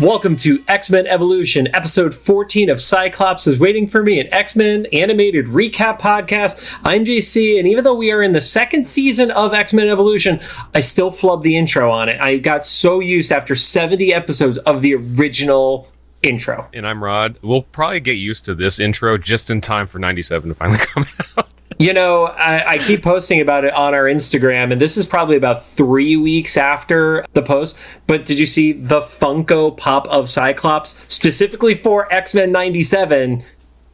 Welcome to X-Men Evolution. Episode 14 of Cyclops is waiting for me, an X-Men animated recap podcast. I'm JC, and even though we are in the second season of X-Men Evolution, I still flubbed the intro on it. I got so used after 70 episodes of the original intro. And I'm Rod. We'll probably get used to this intro just in time for 97 to finally come out. You know, I keep posting about it on our Instagram, and this is probably about 3 weeks after the post. But did you see the Funko Pop of Cyclops, specifically for X-Men 97,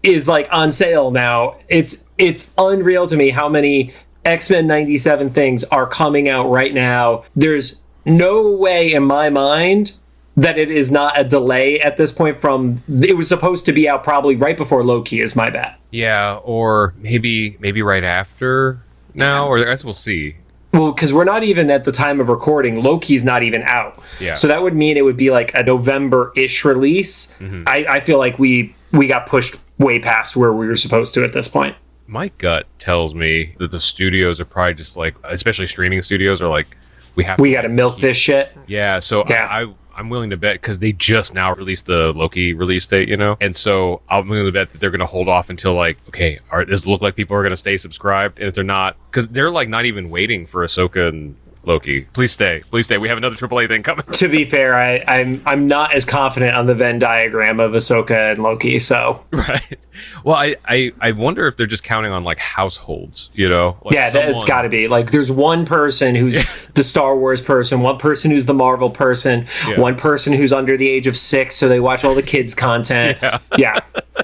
is like on sale now? It's unreal to me how many X-Men 97 things are coming out right now. There's no way in my mind that it is not a delay at this point from it was supposed to be out probably right before Loki is my bet. Yeah, or maybe right after now, or I guess we'll see. Well, because we're not even at the time of recording, Loki's not even out. Yeah. So that would mean it would be like a November-ish release. Mm-hmm. I feel like we got pushed way past where we were supposed to at this point. My gut tells me that the studios are probably just like, especially streaming studios, are like, we got to milk this shit. Yeah, so yeah. I'm willing to bet, because they just now released the Loki release date, you know? And so I'm willing to bet that they're going to hold off until, like, okay, does it look like people are going to stay subscribed? And if they're not, because they're, like, not even waiting for Ahsoka and Loki. Please stay. We have another AAA thing coming. To be fair, I'm not as confident on the Venn diagram of Ahsoka and Loki, so. Right. Well, I wonder if they're just counting on, like, households, you know? Like yeah, it's got to be. Like, there's one person who's the Star Wars person, one person who's the Marvel person, one person who's under the age of 6, so they watch all the kids' content. Yeah.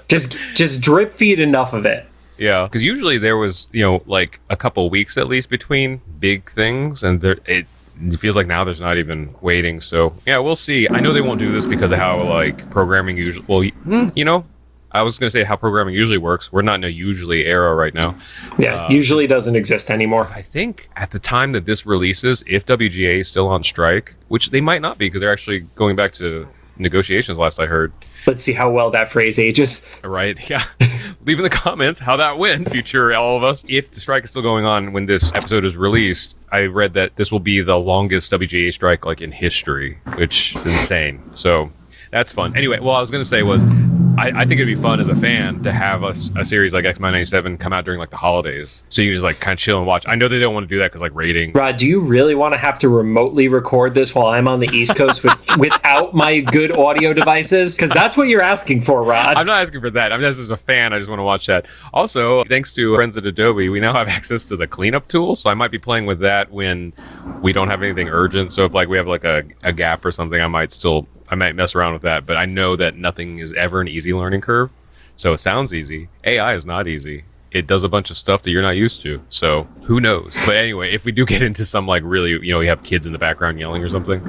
Just drip feed enough of it. Yeah, because usually there was, like a couple weeks at least between big things, and it feels like now there's not even waiting. So, yeah, we'll see. I know they won't do this because of how, like, programming usually... Well, I was going to say how programming usually works. We're not in a usually era right now. Yeah, usually doesn't exist anymore. I think at the time that this releases, if WGA is still on strike, which they might not be because they're actually going back to negotiations last I heard. Let's see how well that phrase ages. Right, yeah. Leave in the comments how that went, future all of us. If the strike is still going on when this episode is released, I read that this will be the longest WGA strike, like, in history, which is insane. So that's fun. Anyway, what I was going to say was, I think it'd be fun as a fan to have a series like X-Men 97 come out during, like, the holidays. So you just, like, kind of chill and watch. I know they don't want to do that because, like, rating. Rod, do you really want to have to remotely record this while I'm on the East Coast without my good audio devices? Because that's what you're asking for, Rod. I'm not asking for that. I'm just, as a fan, I just want to watch that. Also, thanks to friends at Adobe, we now have access to the cleanup tool. So I might be playing with that when we don't have anything urgent. So if, like, we have, like, a gap or something, I might mess around with that, but I know that nothing is ever an easy learning curve. So it sounds easy. AI is not easy. It does a bunch of stuff that you're not used to. So who knows? But anyway, if we do get into some, like, really, you have kids in the background yelling or something.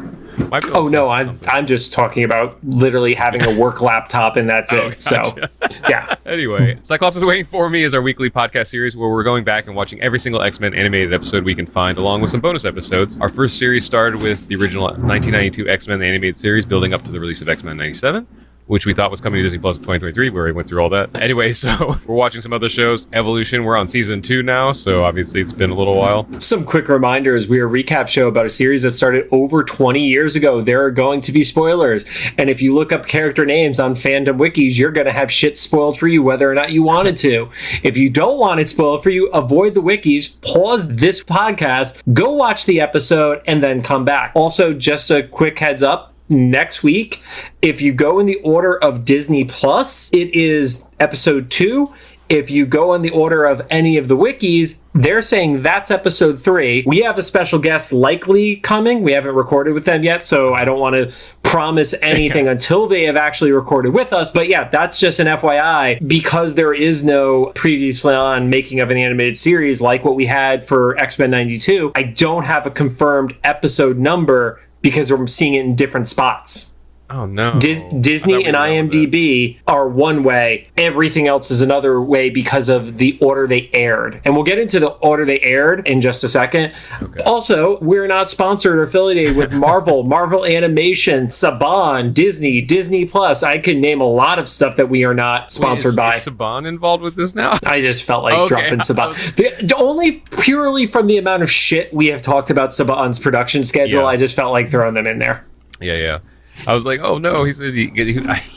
Oh no, I'm just talking about literally having a work laptop and that's it. Gotcha. So yeah. Anyway, Cyclops is Waiting for Me is our weekly podcast series where we're going back and watching every single X-Men animated episode we can find, along with some bonus episodes. Our first series started with the original 1992 X-Men animated series, building up to the release of X-Men 97. Which we thought was coming to Disney Plus in 2023, where we went through all that. Anyway, so we're watching some other shows. Evolution, we're on season 2 now, so obviously it's been a little while. Some quick reminders. We're a recap show about a series that started over 20 years ago. There are going to be spoilers. And if you look up character names on fandom wikis, you're going to have shit spoiled for you whether or not you wanted to. If you don't want it spoiled for you, avoid the wikis, pause this podcast, go watch the episode, and then come back. Also, just a quick heads up. Next week, if you go in the order of Disney Plus, it is episode 2. If you go in the order of any of the wikis, they're saying that's episode 3. We have a special guest likely coming. We haven't recorded with them yet, so I don't want to promise anything until they have actually recorded with us. But yeah, that's just an FYI. Because there is no previously on making of an animated series like what we had for X-Men 92, I don't have a confirmed episode number because we're seeing it in different spots. Oh, no. Disney and IMDb are one way. Everything else is another way because of the order they aired. And we'll get into the order they aired in just a second. Okay. Also, we're not sponsored or affiliated with Marvel, Marvel Animation, Saban, Disney, Disney Plus. I could name a lot of stuff that we are not sponsored by. Is Saban involved with this now? I just felt like dropping Saban. Only purely from the amount of shit we have talked about Saban's production schedule, I just felt like throwing them in there. Yeah. I was like, oh no, he said he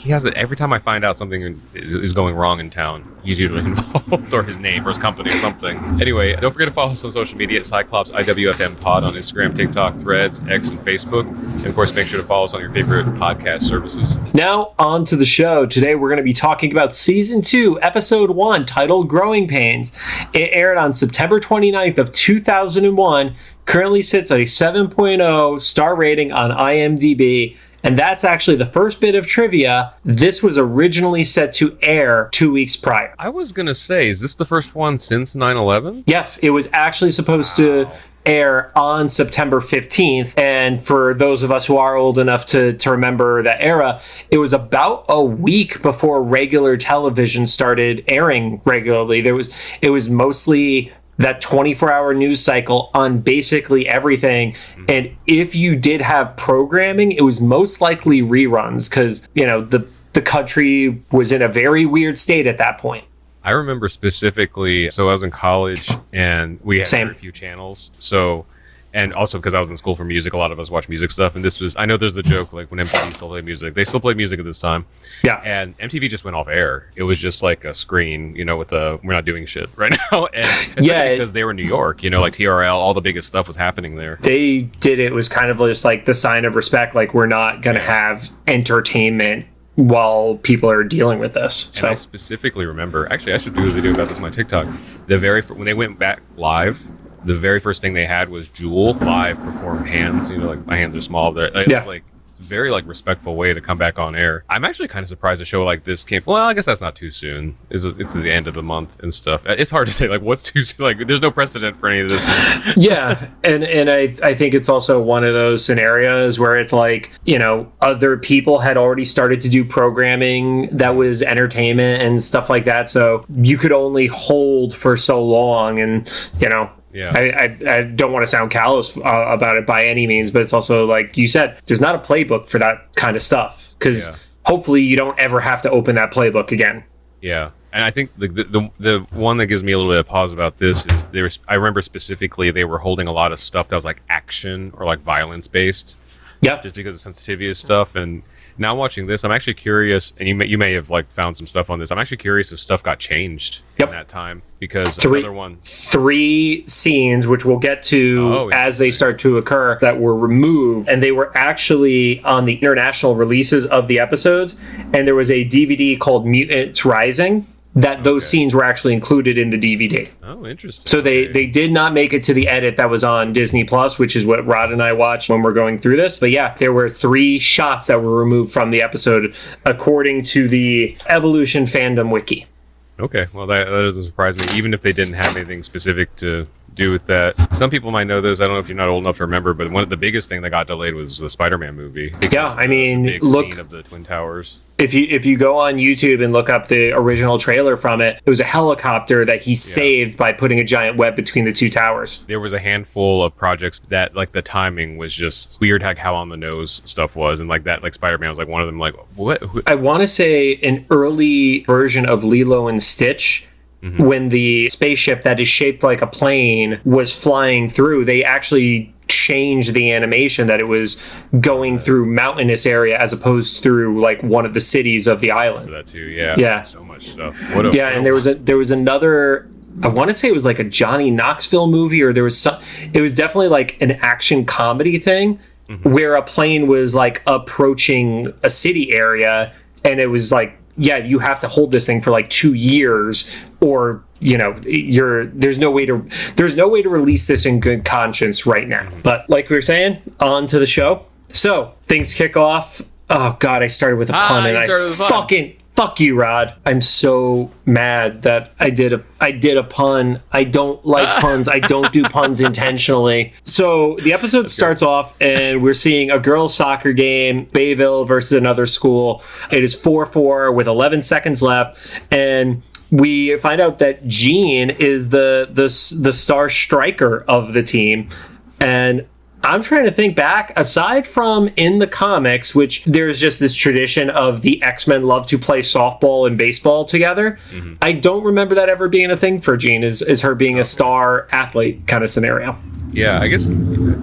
has it. Every time I find out something is going wrong in town, he's usually involved, or his name, or his company, or something. Anyway, don't forget to follow us on social media at Cyclops IWFM Pod on Instagram, TikTok, Threads, X, and Facebook. And of course, make sure to follow us on your favorite podcast services. Now, on to the show. Today, we're going to be talking about Season 2, Episode 1, titled Growing Pains. It aired on September 29th of 2001, currently sits at a 7.0 star rating on IMDb, and that's actually the first bit of trivia. This was originally set to air 2 weeks prior. I was going to say, is this the first one since 9/11? Yes, it was actually supposed to air on September 15th, and for those of us who are old enough to remember that era, it was about a week before regular television started airing regularly. It was mostly that 24-hour news cycle on basically everything, and if you did have programming, it was most likely reruns, because the country was in a very weird state at that point. I remember specifically, so I was in college and we had a few channels. So, and also because I was in school for music, a lot of us watch music stuff. And I know there's the joke, like when MTV still played music, they still play music at this time. Yeah. And MTV just went off air. It was just like a screen, with we're not doing shit right now. And especially because they were in New York, like TRL, all the biggest stuff was happening there. They did it was kind of just like the sign of respect. Like, we're not going to have entertainment while people are dealing with this. So I specifically remember, actually I should do a video about this on my TikTok, when they went back live, the very first thing they had was Jewel live perform Hands. Like my hands are small. It was like, it's a very like respectful way to come back on air. I'm actually kind of surprised a show like this came. Well, I guess that's not too soon. It's the end of the month and stuff. It's hard to say like what's too soon. Like there's no precedent for any of this. Yeah, and I think it's also one of those scenarios where it's like, other people had already started to do programming that was entertainment and stuff like that. So you could only hold for so long, and yeah. I don't want to sound callous about it by any means, but it's also like you said, there's not a playbook for that kind of stuff, because hopefully you don't ever have to open that playbook again. Yeah. And I think the one that gives me a little bit of pause about this is I remember specifically they were holding a lot of stuff that was like action or like violence based. Yeah. Just because of sensitivity of stuff. And now watching this, I'm actually curious, and you may have like found some stuff on this. I'm actually curious if stuff got changed in that time, because another one. 3 scenes, which we'll get to as they start to occur, that were removed, and they were actually on the international releases of the episodes, and there was a DVD called Mutants Rising, that those scenes were actually included in the DVD. Oh, interesting. So they did not make it to the edit that was on Disney Plus, which is what Rod and I watched when we're going through this. But yeah, there were 3 shots that were removed from the episode, according to the Evolution Fandom Wiki. Okay, well that doesn't surprise me, even if they didn't have anything specific to do with that. Some people might know this. I don't know if you're not old enough to remember, but one of the biggest thing that got delayed was the Spider-Man movie. Yeah, I mean, the big scene of the Twin Towers. If you go on YouTube and look up the original trailer from it, it was a helicopter that he saved by putting a giant web between the 2 towers. There was a handful of projects that like the timing was just weird, how on the nose stuff was, and like that, like Spider-Man was like one of them. Like what? I want to say an early version of Lilo and Stitch. Mm-hmm. When the spaceship that is shaped like a plane was flying through, they actually changed the animation that it was going through mountainous area as opposed through like one of the cities of the island. That too, yeah. So much stuff. And there was another. I want to say it was like a Johnny Knoxville movie, or there was some. It was definitely like an action comedy thing where a plane was like approaching a city area, and it was like, yeah, you have to hold this thing for like 2 years, or there's no way to release this in good conscience right now. But like we were saying, on to the show. So things kick off. Oh God, I started with a pun, and I fucking fuck you, Rod. I'm so mad that I did a pun. I don't like puns. I don't do puns intentionally. So the episode starts off, and we're seeing a girls' soccer game, Bayville versus another school. It is 4-4 with 11 seconds left, and we find out that Jean is the star striker of the team. And I'm trying to think back, aside from in the comics, which there's just this tradition of the X-Men love to play softball and baseball together. Mm-hmm. I don't remember that ever being a thing for Jean, is her being a star athlete kind of scenario. Yeah, I guess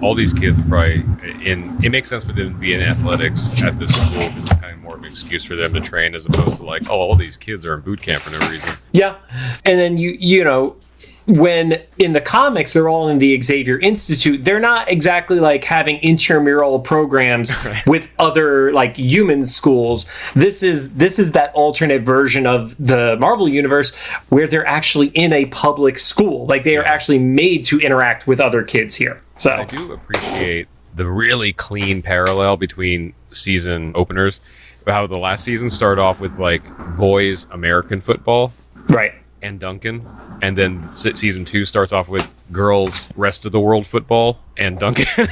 all these kids are probably it makes sense for them to be in athletics at this school because it's kind of more of an excuse for them to train as opposed to like, oh, all these kids are in boot camp for no reason. Yeah. And then you know, when in the comics they're all in the Xavier Institute, they're not exactly like having intramural programs with other like human schools. This is that alternate version of the Marvel universe where they're actually in a public school. Like they are actually made to interact with other kids here. So I do appreciate the really clean parallel between season openers, how the last season started off with like boys American football. Right. And Duncan, and then season 2 starts off with girls rest of the world football and Duncan.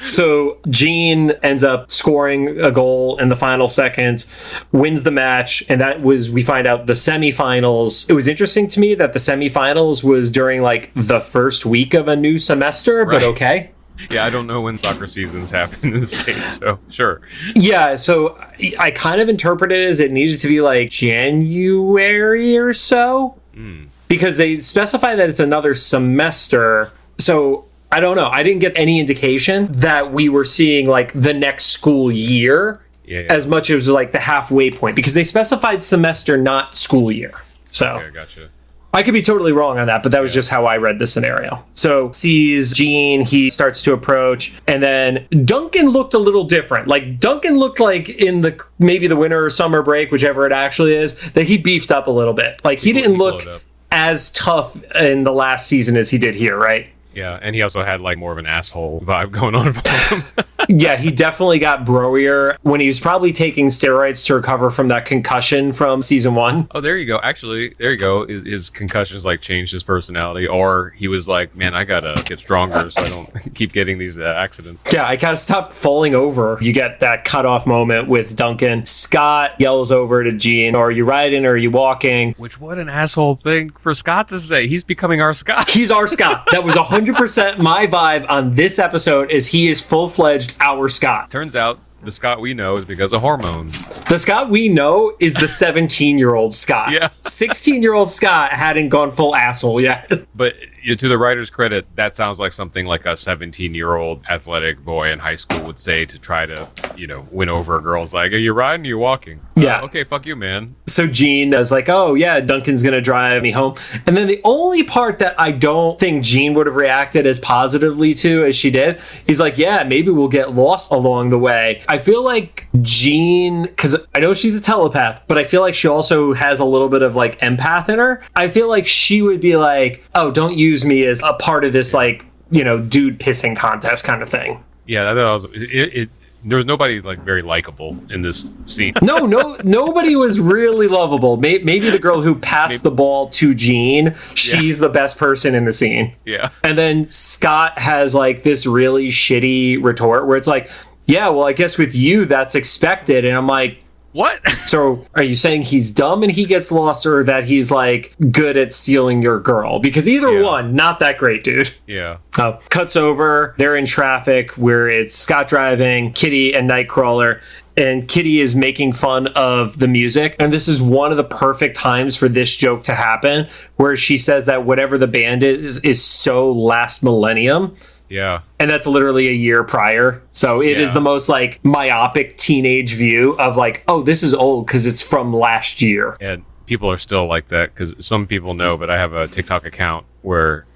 So Jean ends up scoring a goal in the final seconds, wins the match, and that was, we find out, the semifinals. It was interesting to me that the semifinals was during like the first week of a new semester, but okay. Yeah, I don't know when soccer seasons happen in the States, so sure. Yeah, so I kind of interpreted it as it needed to be like January or so, because they specify that it's another semester. So I don't know. I didn't get any indication that we were seeing like the next school year as much as like the halfway point, because they specified semester, not school year. So okay, gotcha. I could be totally wrong on that, but that was just how I read the scenario. So sees Jean, he starts to approach, and then Duncan looked a little different. Like Duncan looked like in the maybe the winter or summer break, whichever it actually is, that he beefed up a little bit. Like he didn't look as tough in the last season as he did here, right? Yeah, and he also had like more of an asshole vibe going on for him. Yeah, he definitely got broier when he was probably taking steroids to recover from that concussion from season 1. Oh, there you go. Actually, there you go. His concussions like changed his personality, or he was like, man, I gotta get stronger so I don't keep getting these accidents. Yeah, I gotta stop falling over. You get that cutoff moment with Duncan. Scott yells over to Jean, are you riding or are you walking? Which, what an asshole thing for Scott to say. He's becoming our Scott. He's our Scott. That was 100% my vibe on this episode, is he is full-fledged our Scott. Turns out the Scott we know is because of hormones. The Scott we know is the 17-year-old Scott. Yeah. 16-year-old Scott hadn't gone full asshole yet. But to the writer's credit, that sounds like something like a 17-year-old athletic boy in high school would say to try to, win over a girl's like, are you riding or are you walking? Yeah. Okay, fuck you, man. So Jean is like, oh, yeah, Duncan's going to drive me home. And then the only part that I don't think Jean would have reacted as positively to as she did, he's like, yeah, maybe we'll get lost along the way. I feel like Jean, because I know she's a telepath, but I feel like she also has a little bit of like empath in her. I feel like she would be like, oh, don't use me as a part of this, like, dude pissing contest kind of thing. Yeah, that was there was nobody like very likable in this scene. No, nobody was really lovable. Maybe the girl who passed the ball to Jean, she's the best person in the scene. Yeah. And then Scott has like this really shitty retort where it's like, yeah, well, I guess with you that's expected. And I'm like, what? So are you saying he's dumb and he gets lost, or that he's like good at stealing your girl? Because either one, not that great, dude. Yeah. Cuts over. They're in traffic where it's Scott driving, Kitty and Nightcrawler. And Kitty is making fun of the music. And this is one of the perfect times for this joke to happen, where she says that whatever the band is so last millennium. Yeah. And that's literally a year prior. So it is the most like myopic teenage view of like, oh, this is old because it's from last year. And people are still like that, because some people know, but I have a TikTok account where,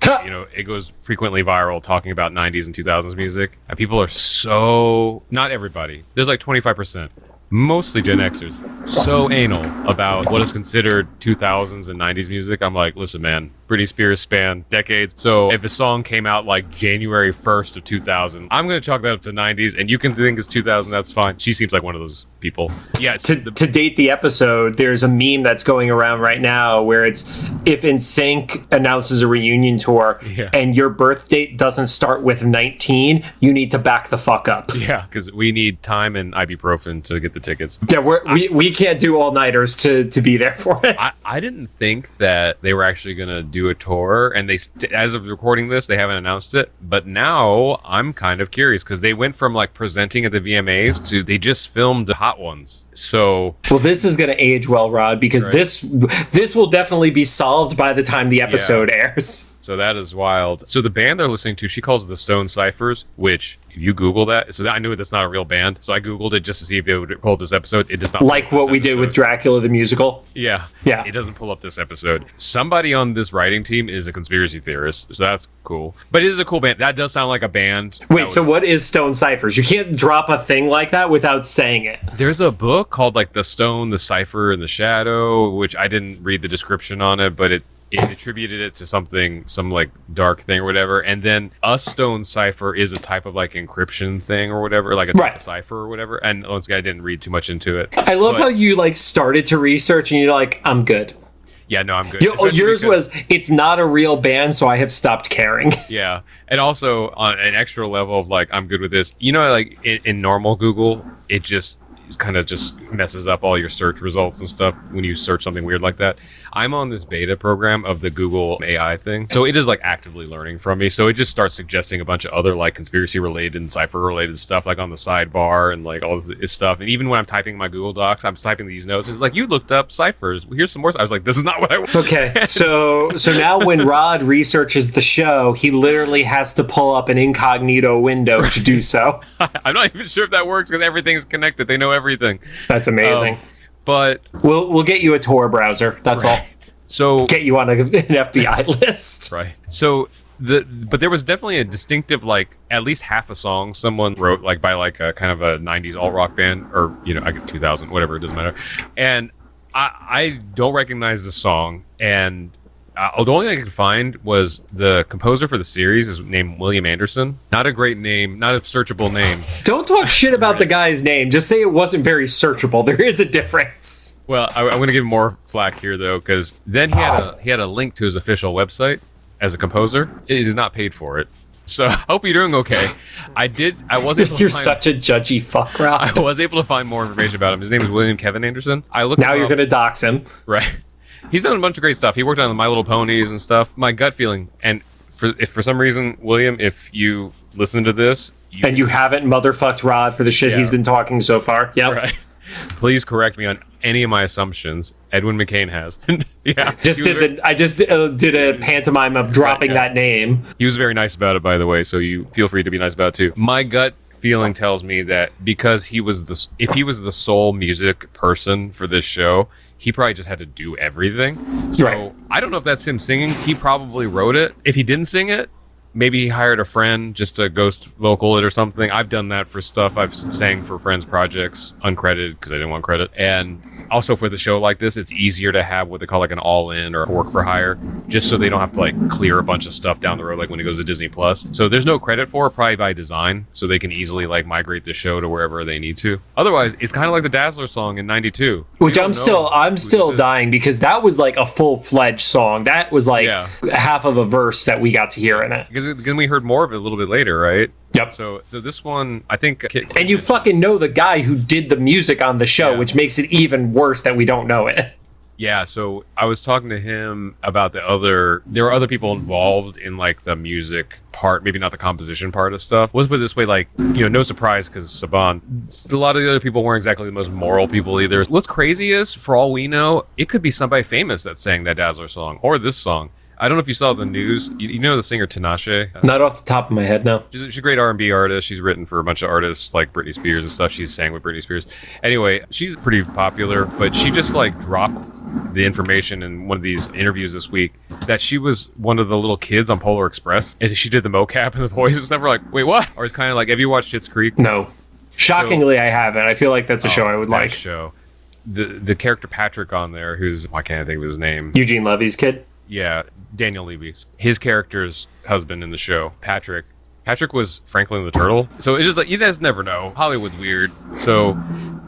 it goes frequently viral talking about 90s and 2000s music. And people are so, not everybody, there's like 25%. Mostly Gen Xers, so anal about what is considered 2000s and 90s music. I'm like, listen, man, Britney Spears span decades. So if a song came out like January 1st of 2000, I'm going to chalk that up to 90s, and you can think it's 2000, that's fine. She seems like one of those people. Yeah. To date the episode, there's a meme that's going around right now where it's, if NSYNC announces a reunion tour and your birth date doesn't start with 19, you need to back the fuck up. Yeah, because we need time and ibuprofen to get the tickets. Yeah, we can't do all-nighters to be there for it. I didn't think that they were actually going to do a tour, and they, as of recording this, they haven't announced it. But now I'm kind of curious, because they went from like presenting at the VMAs to they just filmed the Hot Ones. So well, this is going to age well, Rod, because this will definitely be solved by the time the episode airs. So that is wild. So the band they're listening to, she calls the Stone Ciphers, which if you Google that, so I knew that's not a real band. So I Googled it just to see if it would pull up this episode. It does not. Like what we did with Dracula the musical. Yeah. Yeah. It doesn't pull up this episode. Somebody on this writing team is a conspiracy theorist. So that's cool. But it is a cool band. That does sound like a band. Wait, so what is Stone Ciphers? You can't drop a thing like that without saying it. There's a book called like The Stone, the Cipher, and the Shadow, which I didn't read the description on it, but it attributed it to some like dark thing or whatever. And then a stone cipher is a type of like encryption thing or whatever, like a type of cipher or whatever. And once again, I didn't read too much into it. I love how you like started to research and you're like, I'm good. Yeah, no, I'm good. Yours was, it's not a real band, so I have stopped caring. Yeah. And also on an extra level of like, I'm good with this. You know, like in normal Google, it kind of just messes up all your search results and stuff when you search something weird like that. I'm on this beta program of the Google AI thing. So it is like actively learning from me. So it just starts suggesting a bunch of other like conspiracy related and cipher related stuff like on the sidebar and like all this stuff. And even when I'm typing my Google Docs, I'm typing these notes. It's like, you looked up ciphers. Here's some more. I was like, this is not what I want. Okay. So now when Rod researches the show, he literally has to pull up an incognito window to do so. I'm not even sure if that works because everything's connected. They know everything. That's amazing. But we'll get you a Tor browser. That's all. So get you on an FBI list. Right. So but there was definitely a distinctive like at least half a song someone wrote like by like a kind of a 90s alt rock band or I get 2000 whatever, it doesn't matter. And I don't recognize the song, and the only thing I could find was the composer for the series is named William Anderson. Not a great name, not a searchable name. Don't talk shit about the guy's name. Just say it wasn't very searchable. There is a difference. Well, I'm going to give him more flack here though, because then he had a link to his official website as a composer. It is not paid for it. So I hope you're doing okay. I was able to You're such a judgy fuck, Rob. I was able to find more information about him. His name is William Kevin Anderson. Now you're going to dox him. Right. He's done a bunch of great stuff. He worked on the My Little Ponies and stuff. My gut feeling, and if for some reason, William, if you listen to this... and you haven't motherfucked Rod for the shit he's been talking so far. Yep. Right. Please correct me on any of my assumptions. Edwin McCain has. Yeah. I just did a pantomime of dropping that name. He was very nice about it, by the way, so you feel free to be nice about it too. My gut feeling tells me that because if he was the sole music person for this show, he probably just had to do everything. So I don't know if that's him singing. He probably wrote it. If he didn't sing it, maybe he hired a friend just to ghost vocal it or something. I've done that for stuff. I've sang for friends' projects, uncredited, because I didn't want credit. And also for the show like this, it's easier to have what they call like an all-in or work for hire, just so they don't have to like clear a bunch of stuff down the road, like when it goes to Disney Plus. So there's no credit for it, probably by design, so they can easily like migrate the show to wherever they need to. Otherwise, it's kind of like the Dazzler song in '92, which I'm still dying, because that was like a full-fledged song. That was like half of a verse that we got to hear in it. Because then we heard more of it a little bit later, right? Yep. So this one, I think... And you fucking know the guy who did the music on the show, which makes it even worse that we don't know it. Yeah, so I was talking to him about there were other people involved in like the music part, maybe not the composition part of stuff. Let's put it this way, like, no surprise because Saban. A lot of the other people weren't exactly the most moral people either. What's crazy is, for all we know, it could be somebody famous that sang that Dazzler song or this song. I don't know if you saw the news. You know the singer Tinashe? Not off the top of my head, no. She's a great R&B artist. She's written for a bunch of artists like Britney Spears and stuff. She's sang with Britney Spears. Anyway, she's pretty popular, but she just like dropped the information in one of these interviews this week that she was one of the little kids on Polar Express. And she did the mocap and the voice and stuff. We're like, wait, what? Or it's kind of like, have you watched Schitt's Creek? No. Shockingly, I haven't. I feel like that's a show I would like. Show. The character Patrick on there, why can't I think of his name? Eugene Levy's kid? Yeah, Daniel Levy's. His character's husband in the show, Patrick. Patrick was Franklin the Turtle. So it's just like, you guys never know. Hollywood's weird. So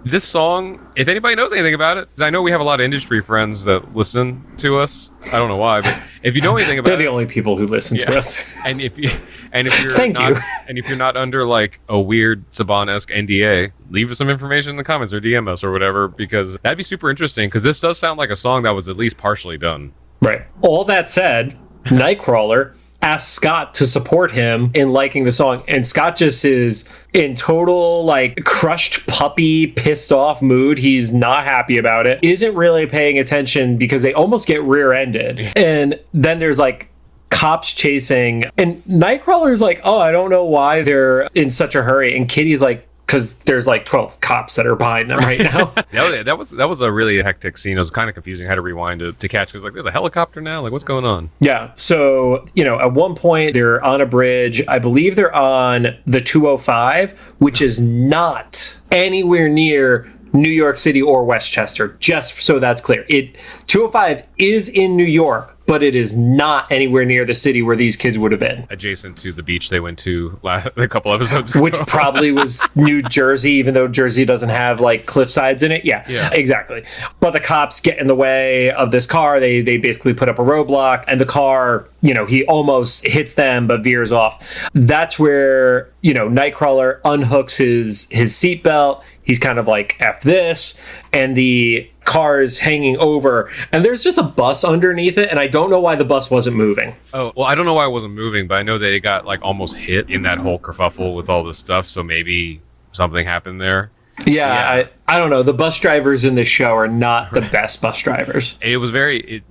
this song, if anybody knows anything about it, because I know we have a lot of industry friends that listen to us. I don't know why, but if you know anything about They're the only people who listen to us. And if you're not under like a weird Saban-esque NDA, leave us some information in the comments or DM us or whatever, because that'd be super interesting, because this does sound like a song that was at least partially done. Right. All that said, Nightcrawler asked Scott to support him in liking the song, and Scott just is in total like crushed puppy pissed off mood. He's not happy about it, isn't really paying attention because they almost get rear-ended, and then there's like cops chasing, and Nightcrawler's like, oh, I don't know why they're in such a hurry, and Kitty's like, because there's like 12 cops that are behind them right now. that was a really hectic scene. It was kind of confusing. I had to rewind to catch, because like, there's a helicopter now. Like, what's going on? Yeah. So, at one point they're on a bridge. I believe they're on the 205, which is not anywhere near New York City or Westchester, just so that's clear. 205 is in New York, but it is not anywhere near the city where these kids would have been. Adjacent to the beach they went to a couple episodes ago. Which probably was New Jersey, even though Jersey doesn't have like cliff sides in it. Yeah, exactly. But the cops get in the way of this car. They basically put up a roadblock, and the car, he almost hits them but veers off. That's where, Nightcrawler unhooks his seatbelt. He's kind of like, F this, and the car's hanging over, and there's just a bus underneath it, and I don't know why the bus wasn't moving. Oh, well, I don't know why it wasn't moving, but I know that it got like almost hit in that whole kerfuffle with all this stuff, so maybe something happened there. Yeah. I don't know. The bus drivers in this show are not the best bus drivers. It was actually,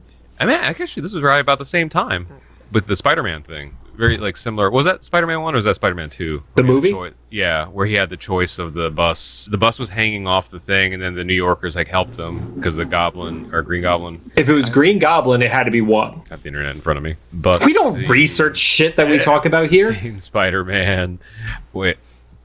this was right about the same time with the Spider-Man thing. Very like similar. Was that Spider-Man 1 or was that Spider-Man 2? The movie? Where he had the choice of the bus. The bus was hanging off the thing, and then the New Yorkers like helped him because the Goblin or Green Goblin. If it was Green Goblin, it had to be one. I have the internet in front of me. But we don't research shit that we talk about here. Spider-Man,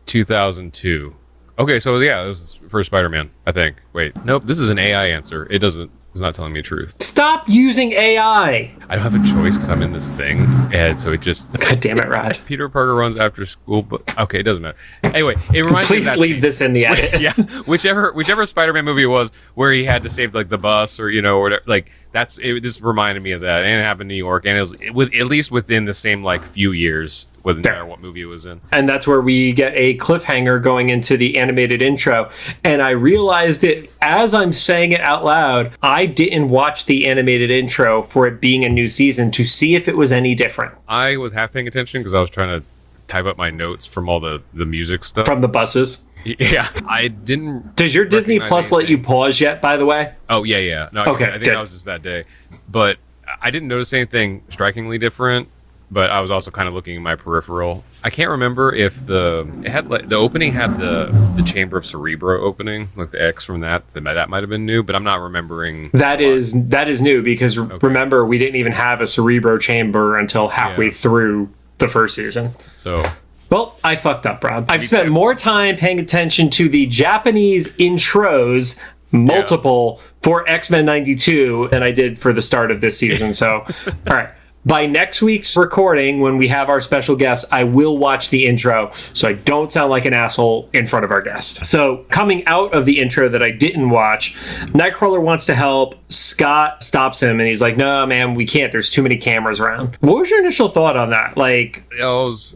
2002. Okay, so yeah, it was first Spider-Man, I think. Wait, nope, this is an AI answer. It's not telling me the truth. Stop using AI. I don't have a choice because I'm in this thing, and so it just. God damn it, Rod. Peter Parker runs after school, but okay, it doesn't matter. Anyway, it reminds me of that leave scene. This in the edit. Yeah, whichever Spider-Man movie it was where he had to save like the bus or or whatever, like this reminded me of that, and it happened in New York, and it was at least within the same like few years. Wouldn't matter what movie it was in. And that's where we get a cliffhanger going into the animated intro. And I realized it as I'm saying it out loud. I didn't watch the animated intro for it being a new season to see if it was any different. I was half paying attention because I was trying to type up my notes from all the music stuff. From the buses? Yeah. I didn't. Does your Disney Plus let you pause yet, by the way? Oh, yeah. No, okay, I think that was just that day. But I didn't notice anything strikingly different. But I was also kind of looking at my peripheral. I can't remember if the opening had the Chamber of Cerebro opening, like the X from that might have been new, but I'm not remembering. That is new because remember, we didn't even have a Cerebro chamber until halfway through the first season. So, well, I fucked up, Rob. I've spent more time paying attention to the Japanese intros, multiple, for X-Men 92 than I did for the start of this season. So, all right. By next week's recording, when we have our special guest, I will watch the intro so I don't sound like an asshole in front of our guest. So coming out of the intro that I didn't watch, Nightcrawler wants to help. Scott stops him and he's like, no, man, we can't. There's too many cameras around. What was your initial thought on that? Like, it was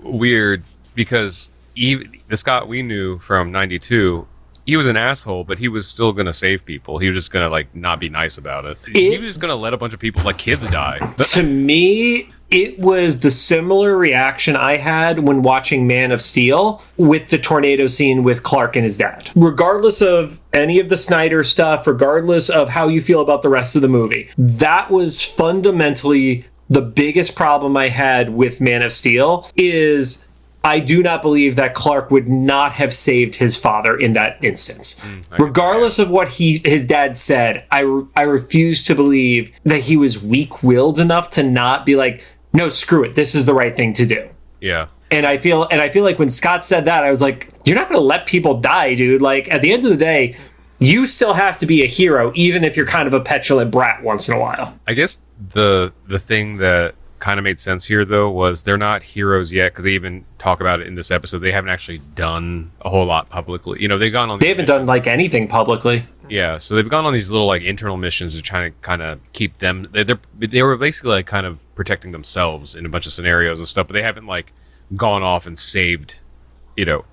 weird because even the Scott we knew from 92, he was an asshole, but he was still going to save people. He was just going to, like, not be nice about it. He was just going to let a bunch of people, like, kids die. To me, it was the similar reaction I had when watching Man of Steel with the tornado scene with Clark and his dad. Regardless of any of the Snyder stuff, regardless of how you feel about the rest of the movie, that was fundamentally the biggest problem I had with Man of Steel is I do not believe that Clark would not have saved his father in that instance. Regardless of what his dad said, I refuse to believe that he was weak-willed enough to not be like, no, screw it, this is the right thing to do. Yeah. And I feel like when Scott said that, I was like, you're not going to let people die, dude. Like, at the end of the day, you still have to be a hero, even if you're kind of a petulant brat once in a while. I guess the thing that kind of made sense here though was they're not heroes yet because they even talk about it in this episode. They haven't actually done a whole lot publicly. They've gone on. They haven't done like anything publicly. Yeah, so they've gone on these little like internal missions to try to kind of keep them. They were basically like kind of protecting themselves in a bunch of scenarios and stuff, but they haven't like gone off and saved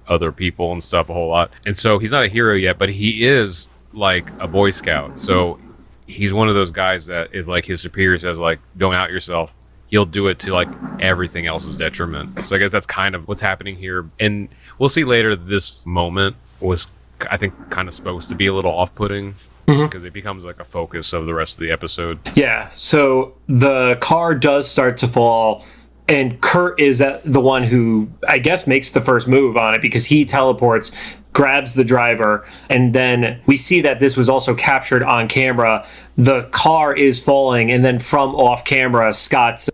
other people and stuff a whole lot. And so he's not a hero yet, but he is like a Boy Scout. So he's one of those guys that if like his superior says like don't out yourself, he'll do it to like everything else's detriment. So I guess that's kind of what's happening here. And we'll see later this moment was, I think, kind of supposed to be a little off-putting because it becomes like a focus of the rest of the episode. Yeah, so the car does start to fall, and Kurt is the one who, I guess, makes the first move on it because he teleports, grabs the driver, and then we see that this was also captured on camera. The car is falling, and then from off camera, Scott's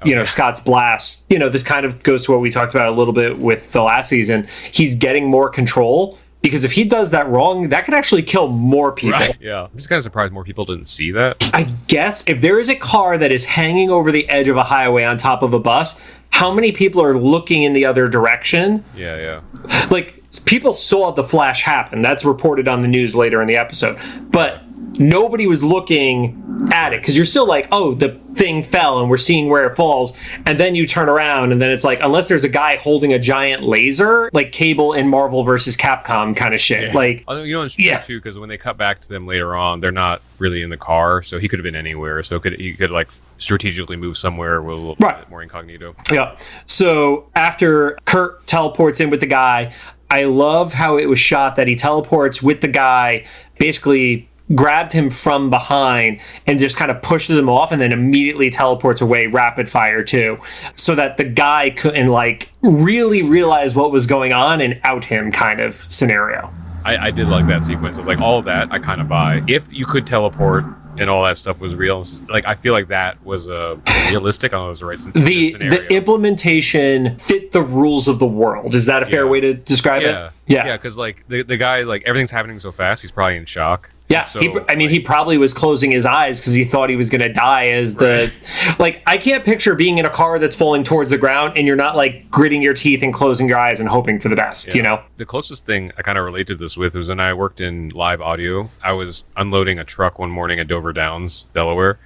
blast. This kind of goes to what we talked about a little bit with the last season. He's getting more control. Because if he does that wrong, that could actually kill more people. Right. Yeah. I'm just kind of surprised more people didn't see that. I guess if there is a car that is hanging over the edge of a highway on top of a bus, how many people are looking in the other direction? Yeah. Like, people saw the flash happen. That's reported on the news later in the episode. But nobody was looking at it because you're still like, oh, the thing fell and we're seeing where it falls. And then you turn around and then it's like, unless there's a guy holding a giant laser, like Cable in Marvel versus Capcom kind of shit. Yeah. Like, it's true too, because when they cut back to them later on, they're not really in the car, so he could have been anywhere. So he could like strategically move somewhere with a little bit more incognito. Yeah. So after Kurt teleports in with the guy, I love how it was shot that he teleports with the guy, basically grabbed him from behind and just kind of pushes him off and then immediately teleports away rapid fire too, so that the guy couldn't like really realize what was going on and out him kind of scenario. I did like that sequence. I was like, all of that I kind of buy. If you could teleport and all that stuff was real, like I feel like that was realistic. I don't know if it was the right scenario. The implementation fit the rules of the world. Is that a fair way to describe it? Yeah, because like the guy, like everything's happening so fast, he's probably in shock. Yeah, so, he probably was closing his eyes because he thought he was going to die as like, I can't picture being in a car that's falling towards the ground and you're not like gritting your teeth and closing your eyes and hoping for the best, The closest thing I kind of related this with was when I worked in live audio. I was unloading a truck one morning at Dover Downs, Delaware.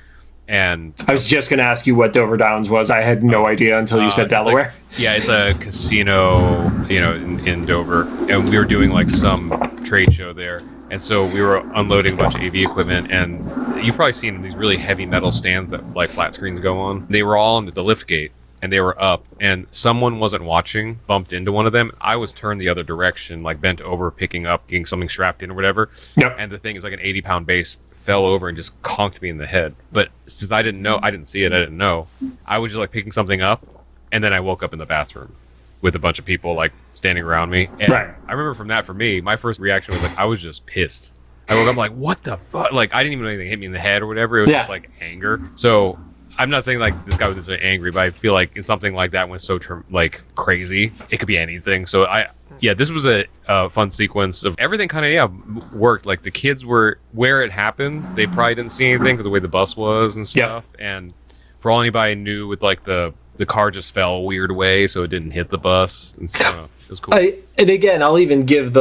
And I was just going to ask you what Dover Downs was. I had no idea until you said Delaware. It's a casino, in Dover. And we were doing like some trade show there. And so we were unloading a bunch of AV equipment, and you've probably seen these really heavy metal stands that like flat screens go on. They were all under the lift gate, and they were up, and someone wasn't watching, bumped into one of them. I was turned the other direction, like bent over, picking up, getting something strapped in or whatever. Yep. And the thing is like an 80-pound base fell over and just conked me in the head. But since I didn't see it, I didn't know. I was just like picking something up, and then I woke up in the bathroom with a bunch of people like standing around me. And I remember for me, my first reaction was like, I was just pissed. I woke up like, what the fuck? Like, I didn't even know anything hit me in the head or whatever. It was just like anger. So I'm not saying like this guy was necessarily angry, but I feel like it's something like that went so crazy. It could be anything. So this was a fun sequence of everything kind of, worked. Like the kids were where it happened. They probably didn't see anything because the way the bus was and stuff. Yep. And for all anybody knew, with like the car just fell a weird way, so it didn't hit the bus. And so it was cool. And again, I'll even give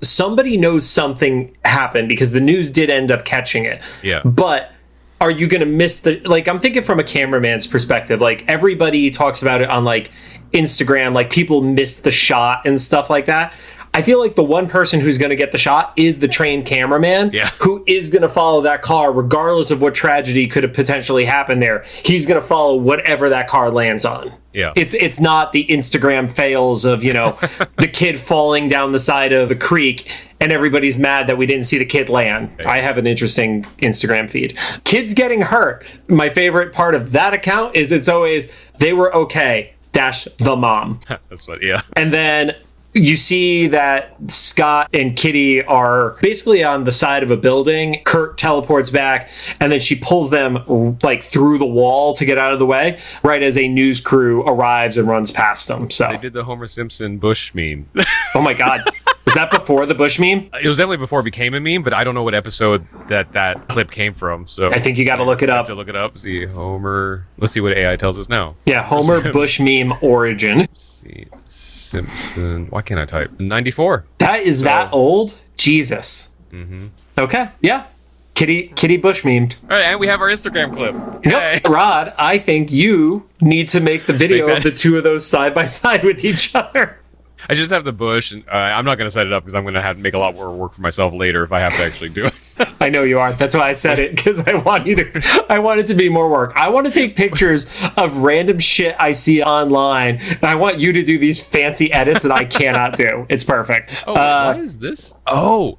somebody knows something happened because the news did end up catching it. Yeah. But are you going to miss I'm thinking from a cameraman's perspective, like everybody talks about it on like Instagram, like people miss the shot and stuff like that. I feel like the one person who's going to get the shot is the trained cameraman who is going to follow that car regardless of what tragedy could have potentially happened there. He's going to follow whatever that car lands on. Yeah. It's not the Instagram fails of, the kid falling down the side of a creek and everybody's mad that we didn't see the kid land. Yeah. I have an interesting Instagram feed. Kids getting hurt. My favorite part of that account is it's always, they were okay, - the mom. That's what, yeah. And then you see that Scott and Kitty are basically on the side of a building. Kurt teleports back, and then she pulls them like through the wall to get out of the way, right as a news crew arrives and runs past them. So they did the Homer Simpson Bush meme. Oh my God. Was that before the Bush meme? It was definitely before it became a meme, but I don't know what episode that clip came from. So I think you got to look it up. To look it up. See Homer. Let's see what AI tells us now. Yeah, Homer Bush meme origin. See Simpson. Why can't I type? 94. That old? Jesus. Mm-hmm. Okay. Yeah. Kitty Bush memed. All right, and we have our Instagram clip. Yep. Rod, I think you need to make the video of the two of those side by side with each other. I just have the bush, and I'm not going to set it up because I'm going to have to make a lot more work for myself later if I have to actually do it. I know you are. That's why I said it, because I want it to be more work. I want to take pictures of random shit I see online, and I want you to do these fancy edits that I cannot do. It's perfect. Oh, why is this? I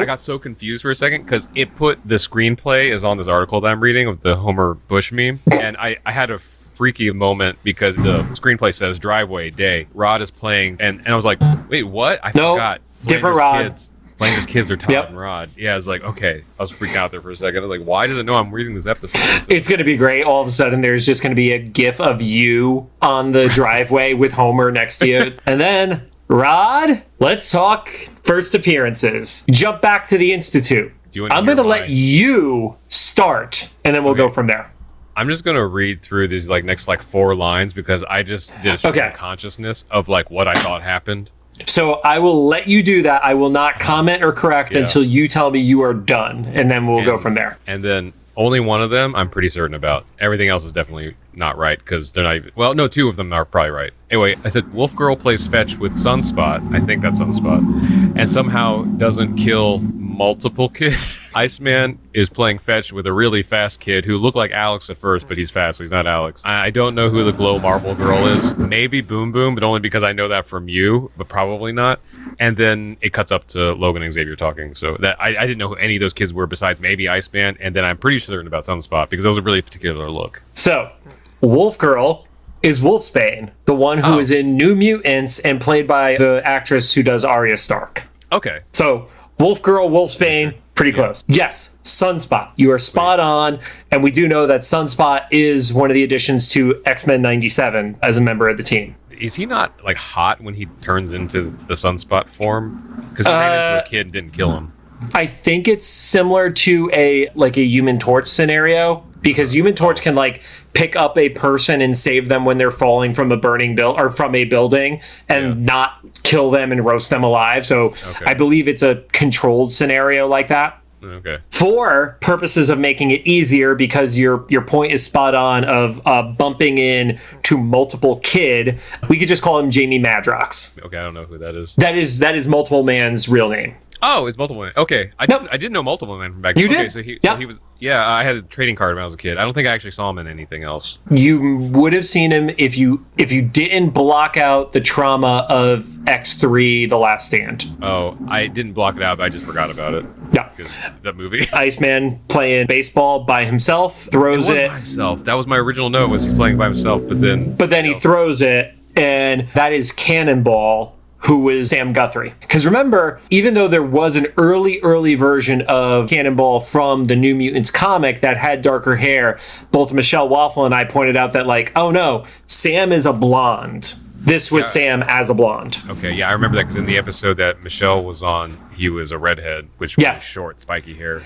got so confused for a second because it put the screenplay is on this article that I'm reading of the Homer Bush meme, and I had a freaky moment because the screenplay says driveway day. Rod is playing, and I was like, wait, what? I forgot. Different Rod. Flanders' kids are Todd and Rod. Yeah, I was like, okay. I was freaking out there for a second. I was like, why does it know I'm reading this episode? It's going to be great. All of a sudden, there's just going to be a gif of you on the driveway with Homer next to you. And then, Rod, let's talk first appearances. Jump back to the Institute. I'm going to let you start, and then we'll go from there. I'm just going to read through these next 4 lines because I just did a stream of consciousness of what I thought happened. So I will let you do that. I will not comment or correct until you tell me you are done, and then we'll go from there. And then only one of them I'm pretty certain about. Everything else is definitely not right because they're not even... Well, no, 2 of them are probably right. Anyway, I said Wolf Girl plays fetch with Sunspot. I think that's Sunspot. And somehow doesn't kill multiple kids. Iceman is playing fetch with a really fast kid who looked like Alex at first, but he's fast, so he's not Alex. I don't know who the Glow Marble Girl is. Maybe Boom Boom, but only because I know that from you, but probably not. And then it cuts up to Logan and Xavier talking. So that I didn't know who any of those kids were besides maybe Iceman. And then I'm pretty certain about Sunspot because that was a really particular look. So Wolf Girl is Wolfsbane, the one who is in New Mutants and played by the actress who does Arya Stark. Okay. So Wolf Girl, Wolfsbane, pretty close. Yes, Sunspot. You are spot on. And we do know that Sunspot is one of the additions to X-Men 97 as a member of the team. Is he not hot when he turns into the Sunspot form? Because he ran into a kid and didn't kill him. I think it's similar to a Human Torch scenario, because Human Torch can pick up a person and save them when they're falling from a burning or from a building and not kill them and roast them alive. So I believe it's a controlled scenario like that. Okay. For purposes of making it easier, because your point is spot on of bumping in to multiple kid, we could just call him Jamie Madrox. Okay, I don't know who that is. That is Multiple Man's real name. Oh, it's Multiple Man. Okay, I didn't know Multiple Man from back then. You did? Okay, so he was. Yeah, I had a trading card when I was a kid. I don't think I actually saw him in anything else. You would have seen him if you didn't block out the trauma of X3: The Last Stand. Oh, I didn't block it out, but I just forgot about it. Yeah, that movie. Iceman playing baseball by himself, throws it. By himself. That was my original note. Was he's playing by himself? But then he throws it, and that is Cannonball, who was Sam Guthrie. Because remember, even though there was an early version of Cannonball from the New Mutants comic that had darker hair, both Michelle Waffle and I pointed out that oh no, Sam is a blonde. This was Sam as a blonde. Okay, yeah, I remember that because in the episode that Michelle was on, he was a redhead, which was short, spiky hair.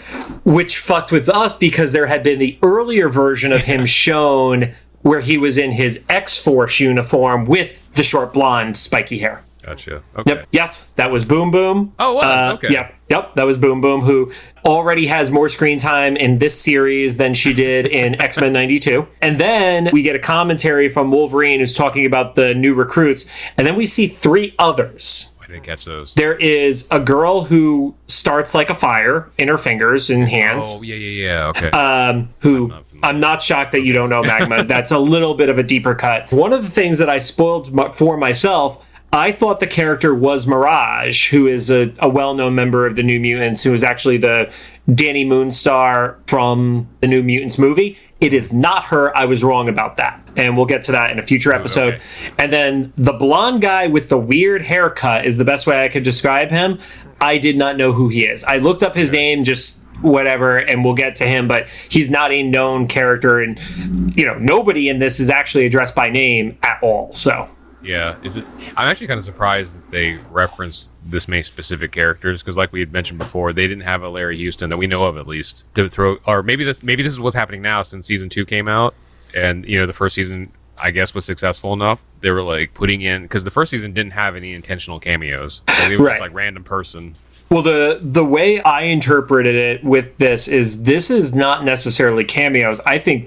Which fucked with us because there had been the earlier version of him shown where he was in his X-Force uniform with the short blonde, spiky hair. Gotcha. Okay. Yep. Yes, that was Boom Boom. Oh, wow. Okay. Yep. That was Boom Boom, who already has more screen time in this series than she did in X-Men 92. And then we get a commentary from Wolverine who's talking about the new recruits. And then we see 3 others. I didn't catch those. There is a girl who starts like a fire in her fingers and hands. Oh, yeah. Okay. Who... I'm not shocked that you don't know Magma. That's a little bit of a deeper cut. One of the things that I spoiled for myself, I thought the character was Mirage, who is a well-known member of the New Mutants, who is actually the Danny Moonstar from the New Mutants movie. It is not her. I was wrong about that. And we'll get to that in a future episode. Okay. And then the blonde guy with the weird haircut is the best way I could describe him. I did not know who he is. I looked up his name, just whatever, and we'll get to him, but he's not a known character, and nobody in this is actually addressed by name at all. So yeah, I'm actually kind of surprised that they referenced this many specific characters, because like we had mentioned before, they didn't have a Larry Houston that we know of, at least, to throw. Or maybe this is what's happening now since season 2 came out, and the first season I guess was successful enough. They were putting in, because the first season didn't have any intentional cameos. It was just random person. Well, the way I interpreted it with this is not necessarily cameos. I think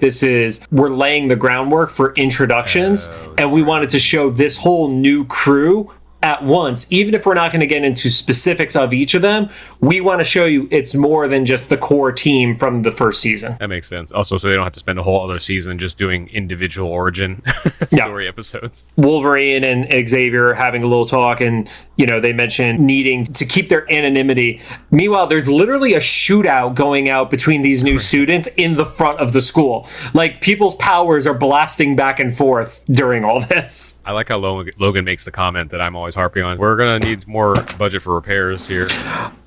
we're laying the groundwork for introductions, and we wanted to show this whole new crew at once, even if we're not going to get into specifics of each of them, we want to show you it's more than just the core team from the first season. That makes sense. Also, so they don't have to spend a whole other season just doing individual origin story episodes. Wolverine and Xavier having a little talk, and, you know, they mentioned needing to keep their anonymity. Meanwhile, there's literally a shootout going out between these new students in the front of the school. Like, people's powers are blasting back and forth during all this. I like how Logan makes the comment that I'm always harping on. We're going to need more budget for repairs here.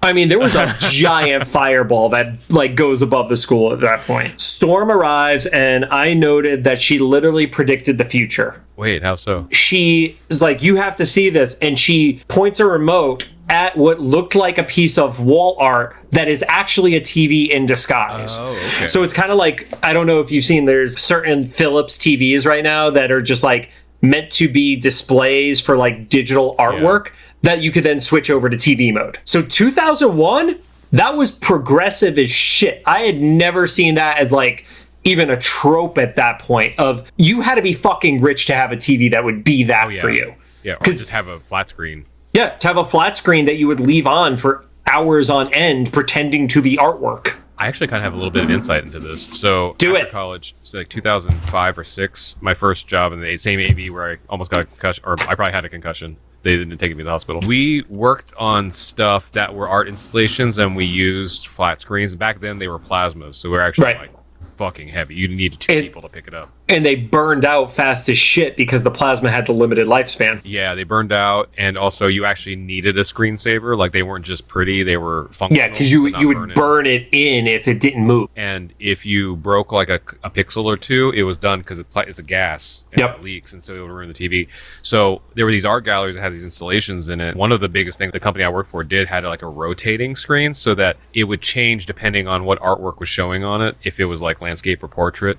I mean, there was a giant fireball that, like, goes above the school at that point. Storm arrives, and I noted that she literally predicted the future. Wait, how so? She is like, you have to see this, and she points a remote at what looked like a piece of wall art that is actually a TV in disguise. Oh, okay. So it's kind of like, I don't know if you've seen, there's certain Philips TVs right now that are just like meant to be displays for like digital artwork that you could then switch over to TV mode. So 2001, that was progressive as shit. I had never seen that as like even a trope at that point of you had to be fucking rich to have a TV that would be that for you. Yeah, or just have a flat screen. Yeah, to have a flat screen that you would leave on for hours on end pretending to be artwork. I actually kind of have a little bit of insight into this. So after college, so like 2005 or 6, my first job in the same AV where I almost got a concussion, or I probably had a concussion. They didn't take me to the hospital. We worked on stuff that were art installations, and we used flat screens. Back then, they were plasmas, so we were actually like fucking heavy. You needed 2 people to pick it up. And they burned out fast as shit because the plasma had the limited lifespan. Yeah, they burned out, and also you actually needed a screensaver. Like, they weren't just pretty, they were functional. Yeah, because you would burn it in if it didn't move. And if you broke like a pixel or two, it was done because it's a gas and it leaks, and so it would ruin the TV. So there were these art galleries that had these installations in it. One of the biggest things the company I worked for did had like a rotating screen so that it would change depending on what artwork was showing on it, if it was like landscape or portrait.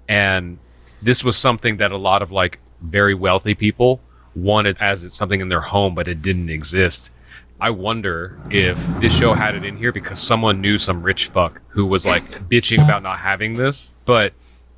And this was something that a lot of like very wealthy people wanted as it's something in their home, but it didn't exist. I wonder if this show had it in here because someone knew some rich fuck who was like bitching about not having this. But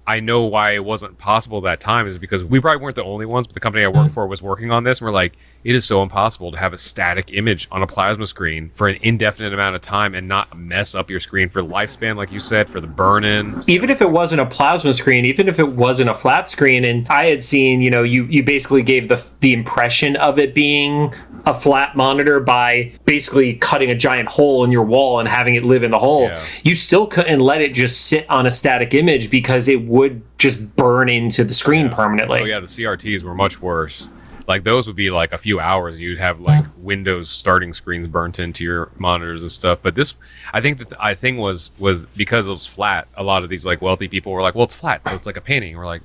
I know why it wasn't possible at that time is because we probably weren't the only ones, but the company I worked for was working on this. And we're like, it is so impossible to have a static image on a plasma screen for an indefinite amount of time and not mess up your screen for lifespan, like you said, for the burn-in. Even if it wasn't a plasma screen, even if it wasn't a flat screen, and I had seen, you know, you basically gave the impression of it being a flat monitor by basically cutting a giant hole in your wall and having it live in the hole. Yeah. You still couldn't let it just sit on a static image because it would just burn into the screen permanently. Oh yeah, the CRTs were much worse. Like those would be like a few hours. You'd have like Windows starting screens burnt into your monitors and stuff. But this, I think that the thing was because it was flat. A lot of these like wealthy people were like, well, it's flat, so it's like a painting. We're like,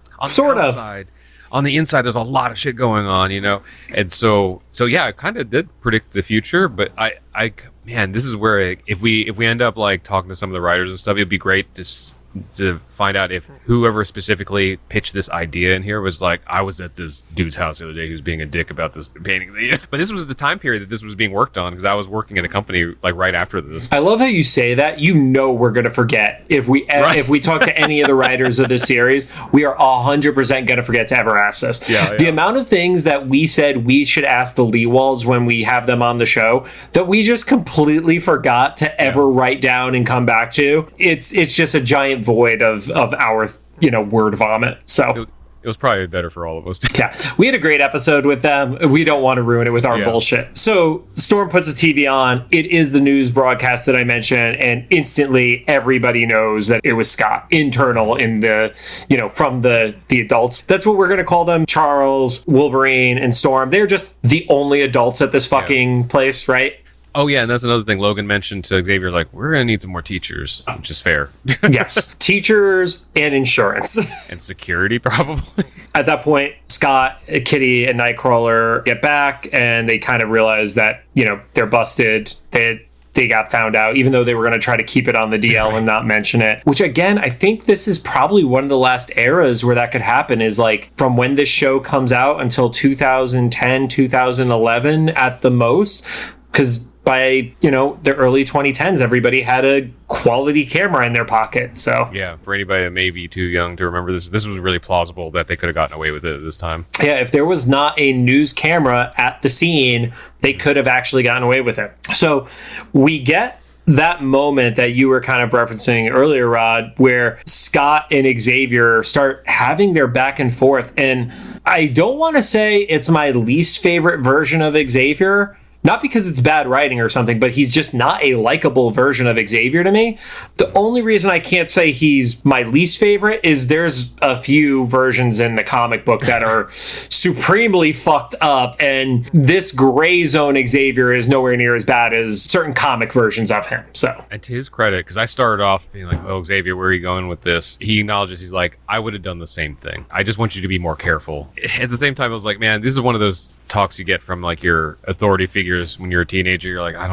on the inside, there's a lot of shit going on, you know? And so yeah, I kind of did predict the future, but I man, this is where if we end up like talking to some of the writers and stuff, it'd be great to find out if whoever specifically pitched this idea in here was like, I was at this dude's house the other day who's being a dick about this painting. But this was the time period that this was being worked on because I was working at a company like right after this. I love how you say that. You know we're going to forget. If we talk to any of the writers of this series, we are 100% going to forget to ever ask this. Yeah. The amount of things that we said we should ask the Leewalds when we have them on the show that we just completely forgot to ever write down and come back to. It's just a giant void of our, you know, word vomit. So it was probably better for all of us. Yeah, we had a great episode with them. We don't want to ruin it with our bullshit. So Storm puts the TV on. It is the news broadcast that I mentioned, and instantly everybody knows that it was Scott, internal in the, you know, from the adults. That's what we're going to call them. Charles, Wolverine, and Storm. They're just the only adults at this fucking place, right? Oh, yeah, and that's another thing Logan mentioned to Xavier, like, we're going to need some more teachers, which is fair. Yes, teachers and insurance. And security, probably. At that point, Scott, Kitty, and Nightcrawler get back, and they kind of realize that, you know, they're busted. They got found out, even though they were going to try to keep it on the DL and not mention it. Which, again, I think this is probably one of the last eras where that could happen, is like from when this show comes out until 2010, 2011 at the most. Because by, the early 2010s, everybody had a quality camera in their pocket. So yeah, for anybody that may be too young to remember this was really plausible that they could have gotten away with it at this time. Yeah, if there was not a news camera at the scene, they could have actually gotten away with it. So we get that moment that you were kind of referencing earlier, Rod, where Scott and Xavier start having their back and forth. And I don't want to say it's my least favorite version of Xavier, not because it's bad writing or something, but he's just not a likable version of Xavier to me. The only reason I can't say he's my least favorite is there's a few versions in the comic book that are supremely fucked up, and this gray zone Xavier is nowhere near as bad as certain comic versions of him. So, and to his credit, because I started off being like, oh, Xavier, where are you going with this? He acknowledges, he's like, I would have done the same thing. I just want you to be more careful. At the same time, I was like, man, this is one of those talks you get from like your authority figures when you're a teenager. You're like, I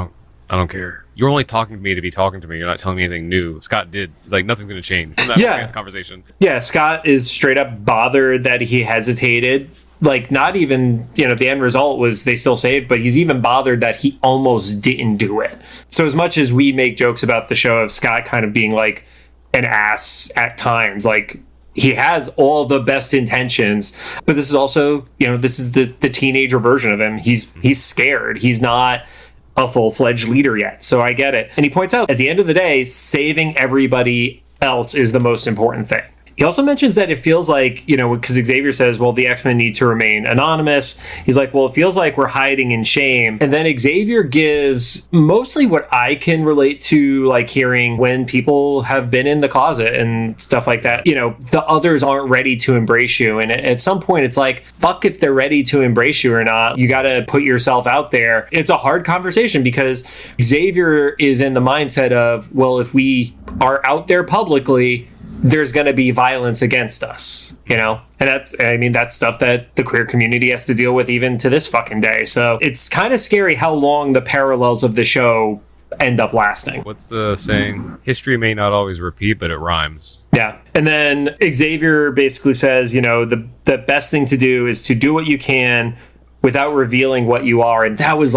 don't care. You're only talking to me to be talking to me. You're not telling me anything new. Scott did, like, nothing's going to change from that conversation. Yeah, Scott is straight up bothered that he hesitated. Like, not even, the end result was they still saved, but he's even bothered that he almost didn't do it. So as much as we make jokes about the show of Scott kind of being like an ass at times, like, he has all the best intentions, but this is also, this is the teenager version of him. He's scared. He's not a full-fledged leader yet. So I get it. And he points out at the end of the day, saving everybody else is the most important thing. He also mentions that it feels like, because Xavier says, well, the X-Men need to remain anonymous. He's like, well, it feels like we're hiding in shame. And then Xavier gives mostly what I can relate to, like hearing when people have been in the closet and stuff like that. The others aren't ready to embrace you. And at some point, it's like, fuck if they're ready to embrace you or not. You got to put yourself out there. It's a hard conversation because Xavier is in the mindset of, well, if we are out there publicly, there's going to be violence against us, and that's stuff that the queer community has to deal with even to this fucking day. So it's kind of scary how long the parallels of the show end up lasting. What's the saying? History may not always repeat, but it rhymes. Yeah. And then Xavier basically says, the best thing to do is to do what you can without revealing what you are. And that was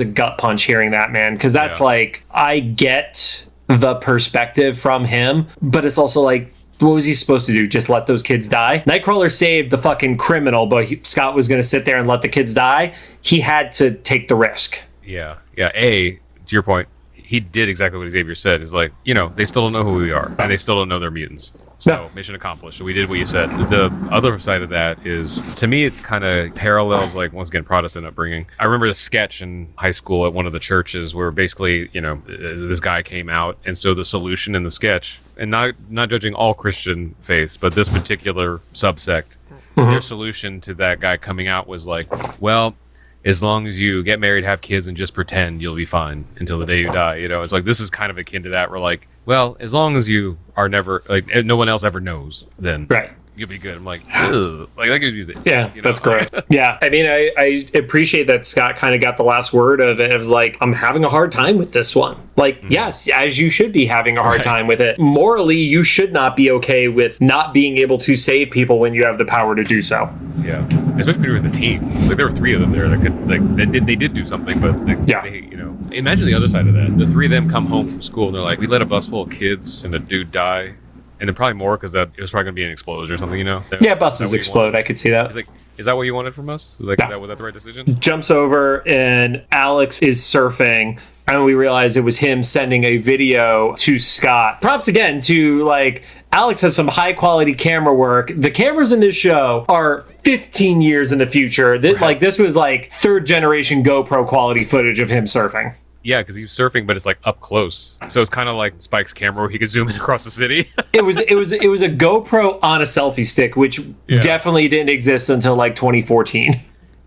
a gut punch hearing that, man. Because that's I get the perspective from him, but it's also like, what was he supposed to do? Just let those kids die? Nightcrawler saved the fucking criminal, but Scott was going to sit there and let the kids die. He had to take the risk. Yeah. To your point, he did exactly what Xavier said. Is like, they still don't know who we are, and they still don't know they're mutants. So mission accomplished. So we did what you said. The other side of that is, to me, it kind of parallels, like, once again, Protestant upbringing. I remember a sketch in high school at one of the churches where basically, this guy came out, and so the solution in the sketch, and not judging all Christian faiths, but this particular subsect, their solution to that guy coming out was like, well, as long as you get married, have kids, and just pretend, you'll be fine until the day you die. It's like, this is kind of akin to that. We're like, well, as long as you are never, like, no one else ever knows, then you'll be good. I'm like, ugh. Like, that gives you the... Yeah, that's great. Yeah, I mean, I appreciate that Scott kind of got the last word of it. It was like, I'm having a hard time with this one. Like, yes, as you should be having a hard time with it. Morally, you should not be okay with not being able to save people when you have the power to do so. Yeah, especially with the team. Like, there were three of them there that could, like, they did do something, but they, imagine the other side of that. The three of them come home from school and they're like, we let a bus full of kids and a dude die. And then probably more because it was probably going to be an explosion or something, Yeah, buses explode. I could see that. He's like, is that what you wanted from us? Was that the right decision? Jumps over and Alex is surfing. And we realize it was him sending a video to Scott. Props again to, like, Alex has some high quality camera work. The cameras in this show are 15 years in the future. This was like third generation GoPro quality footage of him surfing. Yeah, because he's surfing, but it's like up close. So it's kind of like Spike's camera where he could zoom in across the city. It was a GoPro on a selfie stick, which definitely didn't exist until like 2014.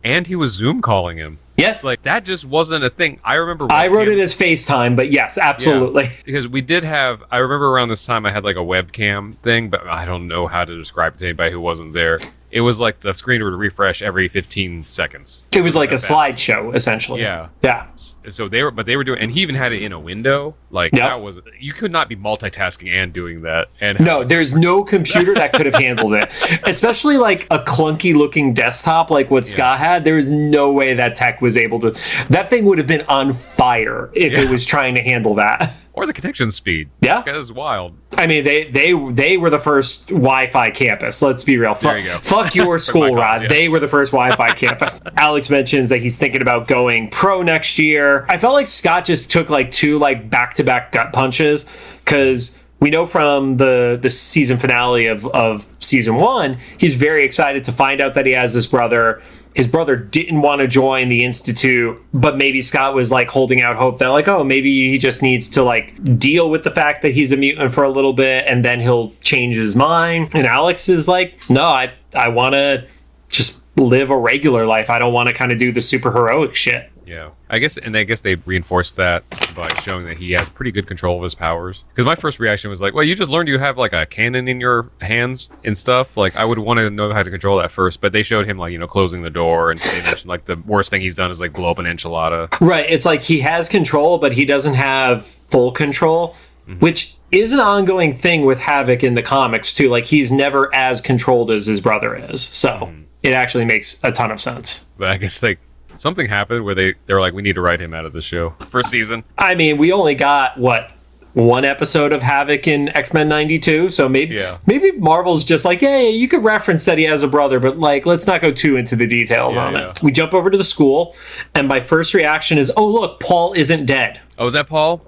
And he was Zoom calling him. Yes. Like, that just wasn't a thing. I remember... I wrote it as FaceTime, but yes, absolutely. Yeah, because we did have... I remember around this time I had like a webcam thing, but I don't know how to describe it to anybody who wasn't there. it was like the screen would refresh every 15 seconds. It was like a slideshow, essentially. Yeah. Yeah. So they were doing, and he even had it in a window. Like that was, you could not be multitasking and doing that. And no, there's no computer that could have handled it, especially like a clunky looking desktop like what Scott had. There was no way that tech was able to. That thing would have been on fire if it was trying to handle that. Or the connection speed. Yeah. That is wild. I mean, they were the first Wi-Fi campus. Let's be real. There you go. Fuck your school, Rod. Yeah. They were the first Wi-Fi campus. Alex mentions that he's thinking about going pro next year. I felt like Scott just took like two like back-to-back gut punches, because we know from the season finale of season 1, he's very excited to find out that he has this brother. His brother didn't want to join the Institute, but maybe Scott was like holding out hope that like, oh, maybe he just needs to like deal with the fact that he's a mutant for a little bit and then he'll change his mind. And Alex is like, no, I want to just live a regular life. I don't want to kind of do the super heroic shit. Yeah, I guess they reinforced that by showing that he has pretty good control of his powers. Because my first reaction was like, well, you just learned you have like a cannon in your hands and stuff. Like, I would want to know how to control that first. But they showed him like, you know, closing the door, and they mentioned like the worst thing he's done is like blow up an enchilada. Right. It's like he has control, but he doesn't have full control, which is an ongoing thing with Havoc in the comics too. Like, he's never as controlled as his brother is. So it actually makes a ton of sense. But I guess like something happened where they were like, we need to write him out of the show. First season. I mean, we only got one episode of Havoc in X-Men 92, so maybe Marvel's just like, yeah, you could reference that he has a brother, but like, let's not go too into the details on it. We jump over to the school, and my first reaction is, oh look, Paul isn't dead. Oh, is that Paul?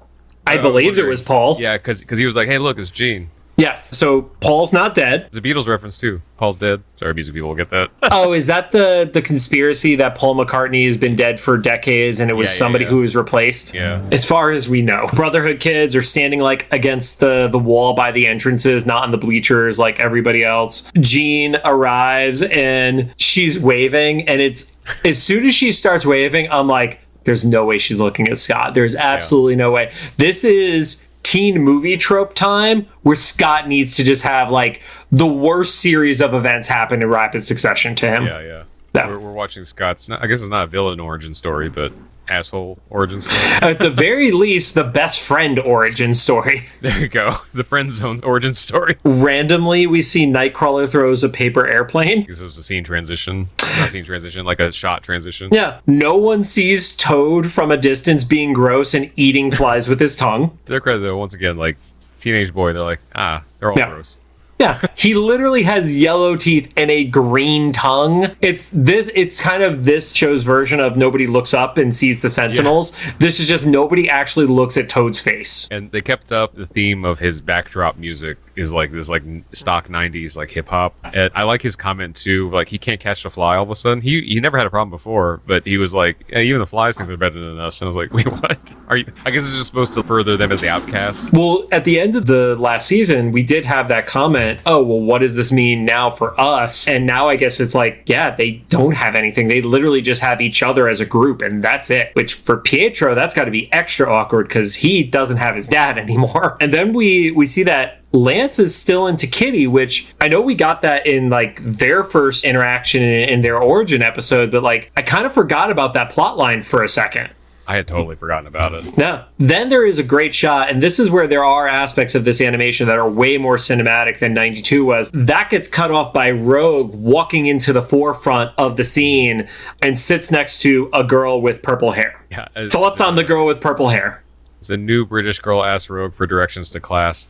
I believed it was Paul. Yeah, because he was like, hey, look, it's Gene. Yes, so Paul's not dead. It's a Beatles reference too. Paul's dead. Sorry, music people will get that. Oh, is that the conspiracy that Paul McCartney has been dead for decades and it was somebody who was replaced? Yeah. As far as we know. Brotherhood kids are standing like against the wall by the entrances, not in the bleachers like everybody else. Jean arrives and she's waving, and it's as soon as she starts waving, I'm like, there's no way she's looking at Scott. There's absolutely no way. This is teen movie trope time where Scott needs to just have like the worst series of events happen in rapid succession to him. Yeah. We're watching Scott's, I guess it's not a villain origin story, but asshole origin story. At the very least, the best friend origin story. There you go. The friend zone origin story. Randomly, we see Nightcrawler throws a paper airplane. This is a scene transition. Not a scene transition, like a shot transition. Yeah. No one sees Toad from a distance being gross and eating flies with his tongue. To their credit, though, once again, like, teenage boy, they're like, they're all gross. Yeah, he literally has yellow teeth and a green tongue. It's kind of this show's version of nobody looks up and sees the Sentinels. Yeah. This is just nobody actually looks at Toad's face. And they kept up the theme of his backdrop music is like this like stock 90s like hip hop. And I like his comment too, like he can't catch the fly all of a sudden. He never had a problem before, but he was like, even the flies think they're better than us. And I was like, wait, what? Are you? I guess it's just supposed to further them as the outcasts. Well, at the end of the last season, we did have that comment, oh, well, what does this mean now for us? And now I guess it's like, yeah, they don't have anything. They literally just have each other as a group, and that's it. Which for Pietro, that's got to be extra awkward because he doesn't have his dad anymore. And then we see that Lance is still into Kitty, which I know we got that in like their first interaction in their origin episode, but like I kind of forgot about that plot line for a second. I had totally forgotten about it. Yeah. Then there is a great shot, and this is where there are aspects of this animation that are way more cinematic than 92 was. That gets cut off by Rogue walking into the forefront of the scene and sits next to a girl with purple hair. Yeah. Thoughts on the girl with purple hair? It's a new British girl asked Rogue for directions to class.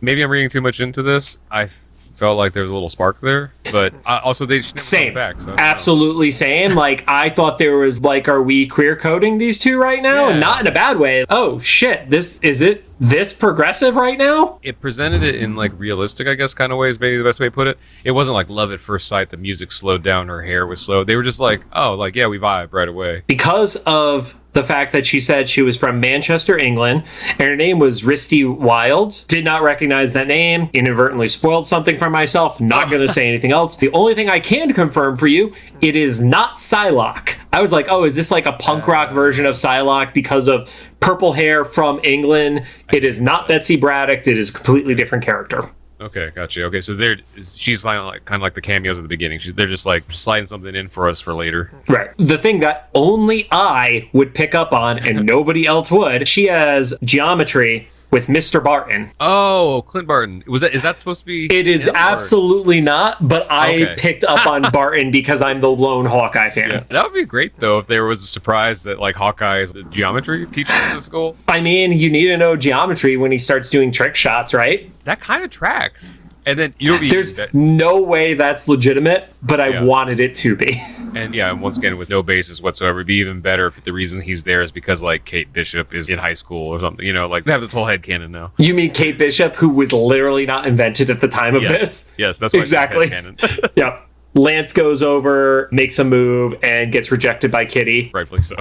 Maybe I'm reading too much into this. I felt like there was a little spark there, but also they just never back. So absolutely same. Like I thought there was like, are we queer coding these two right now? Yeah. Not in a bad way. Oh shit! This progressive right now? It presented it in like realistic, I guess, kind of ways. Maybe the best way to put it. It wasn't like love at first sight. The music slowed down. Her hair was slow. They were just like, oh, like yeah, we vibe right away because of the fact that she said she was from Manchester, England, and her name was Risty Wilde. Did not recognize that name. Inadvertently spoiled something for myself. Not going to say anything else. The only thing I can confirm for you, it is not Psylocke. I was like, oh, is this like a punk rock version of Psylocke because of purple hair from England? It is not Betsy Braddock. It is a completely different character. Okay, gotcha. Okay, so she's like kind of like the cameos at the beginning. They're just like sliding something in for us for later. Right. The thing that only I would pick up on and nobody else would, she has geometry with Mr. Barton. Oh, Clint Barton. Is that supposed to be? It is absolutely not, but I picked up on Barton because I'm the lone Hawkeye fan. Yeah. That would be great, though, if there was a surprise that, like, Hawkeye is the geometry teacher in the school. I mean, you need to know geometry when he starts doing trick shots, right? That kind of tracks. And then there's no way that's legitimate, but I wanted it to be. And once again, with no basis whatsoever, it'd be even better if the reason he's there is because like Kate Bishop is in high school or something. You know, like they have this whole headcanon now. You mean Kate Bishop, who was literally not invented at the time of this? Yes, that's why exactly. Headcanon. Yep. Lance goes over, makes a move, and gets rejected by Kitty. Rightfully so.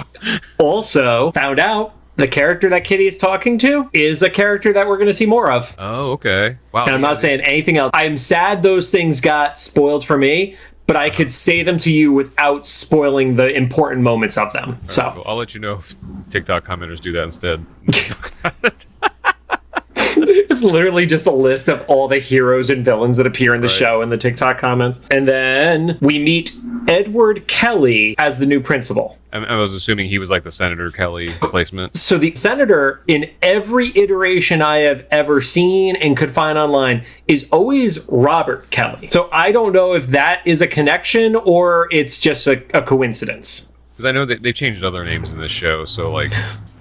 Also, found out the character that Kitty is talking to is a character that we're going to see more of. Oh, okay. Wow. And I'm not saying anything else. I'm sad those things got spoiled for me, but I could say them to you without spoiling the important moments of them. Right, so cool. I'll let you know if TikTok commenters do that instead. It's literally just a list of all the heroes and villains that appear in the show in the TikTok comments. And then we meet Edward Kelly as the new principal. I was assuming he was like the Senator Kelly replacement. So the senator, in every iteration I have ever seen and could find online, is always Robert Kelly. So I don't know if that is a connection or it's just a coincidence. Because I know that they've changed other names in this show, so like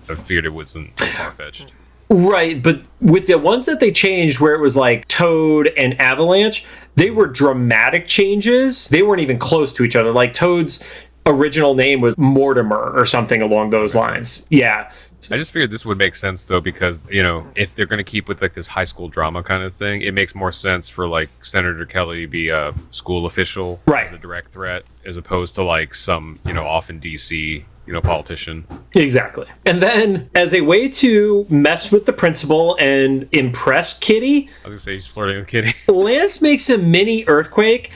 I figured it wasn't far-fetched. Right, but with the ones that they changed where it was like Toad and Avalanche, they were dramatic changes. They weren't even close to each other. Like Toad's original name was Mortimer or something along those lines. Yeah. I just figured this would make sense though, because you know, if they're going to keep with like this high school drama kind of thing, it makes more sense for like Senator Kelly to be a school official as a direct threat, as opposed to like some, you know, off in DC, you know, politician. Exactly. And then as a way to mess with the principal and impress Kitty, I was going to say he's flirting with Kitty. Lance makes a mini earthquake.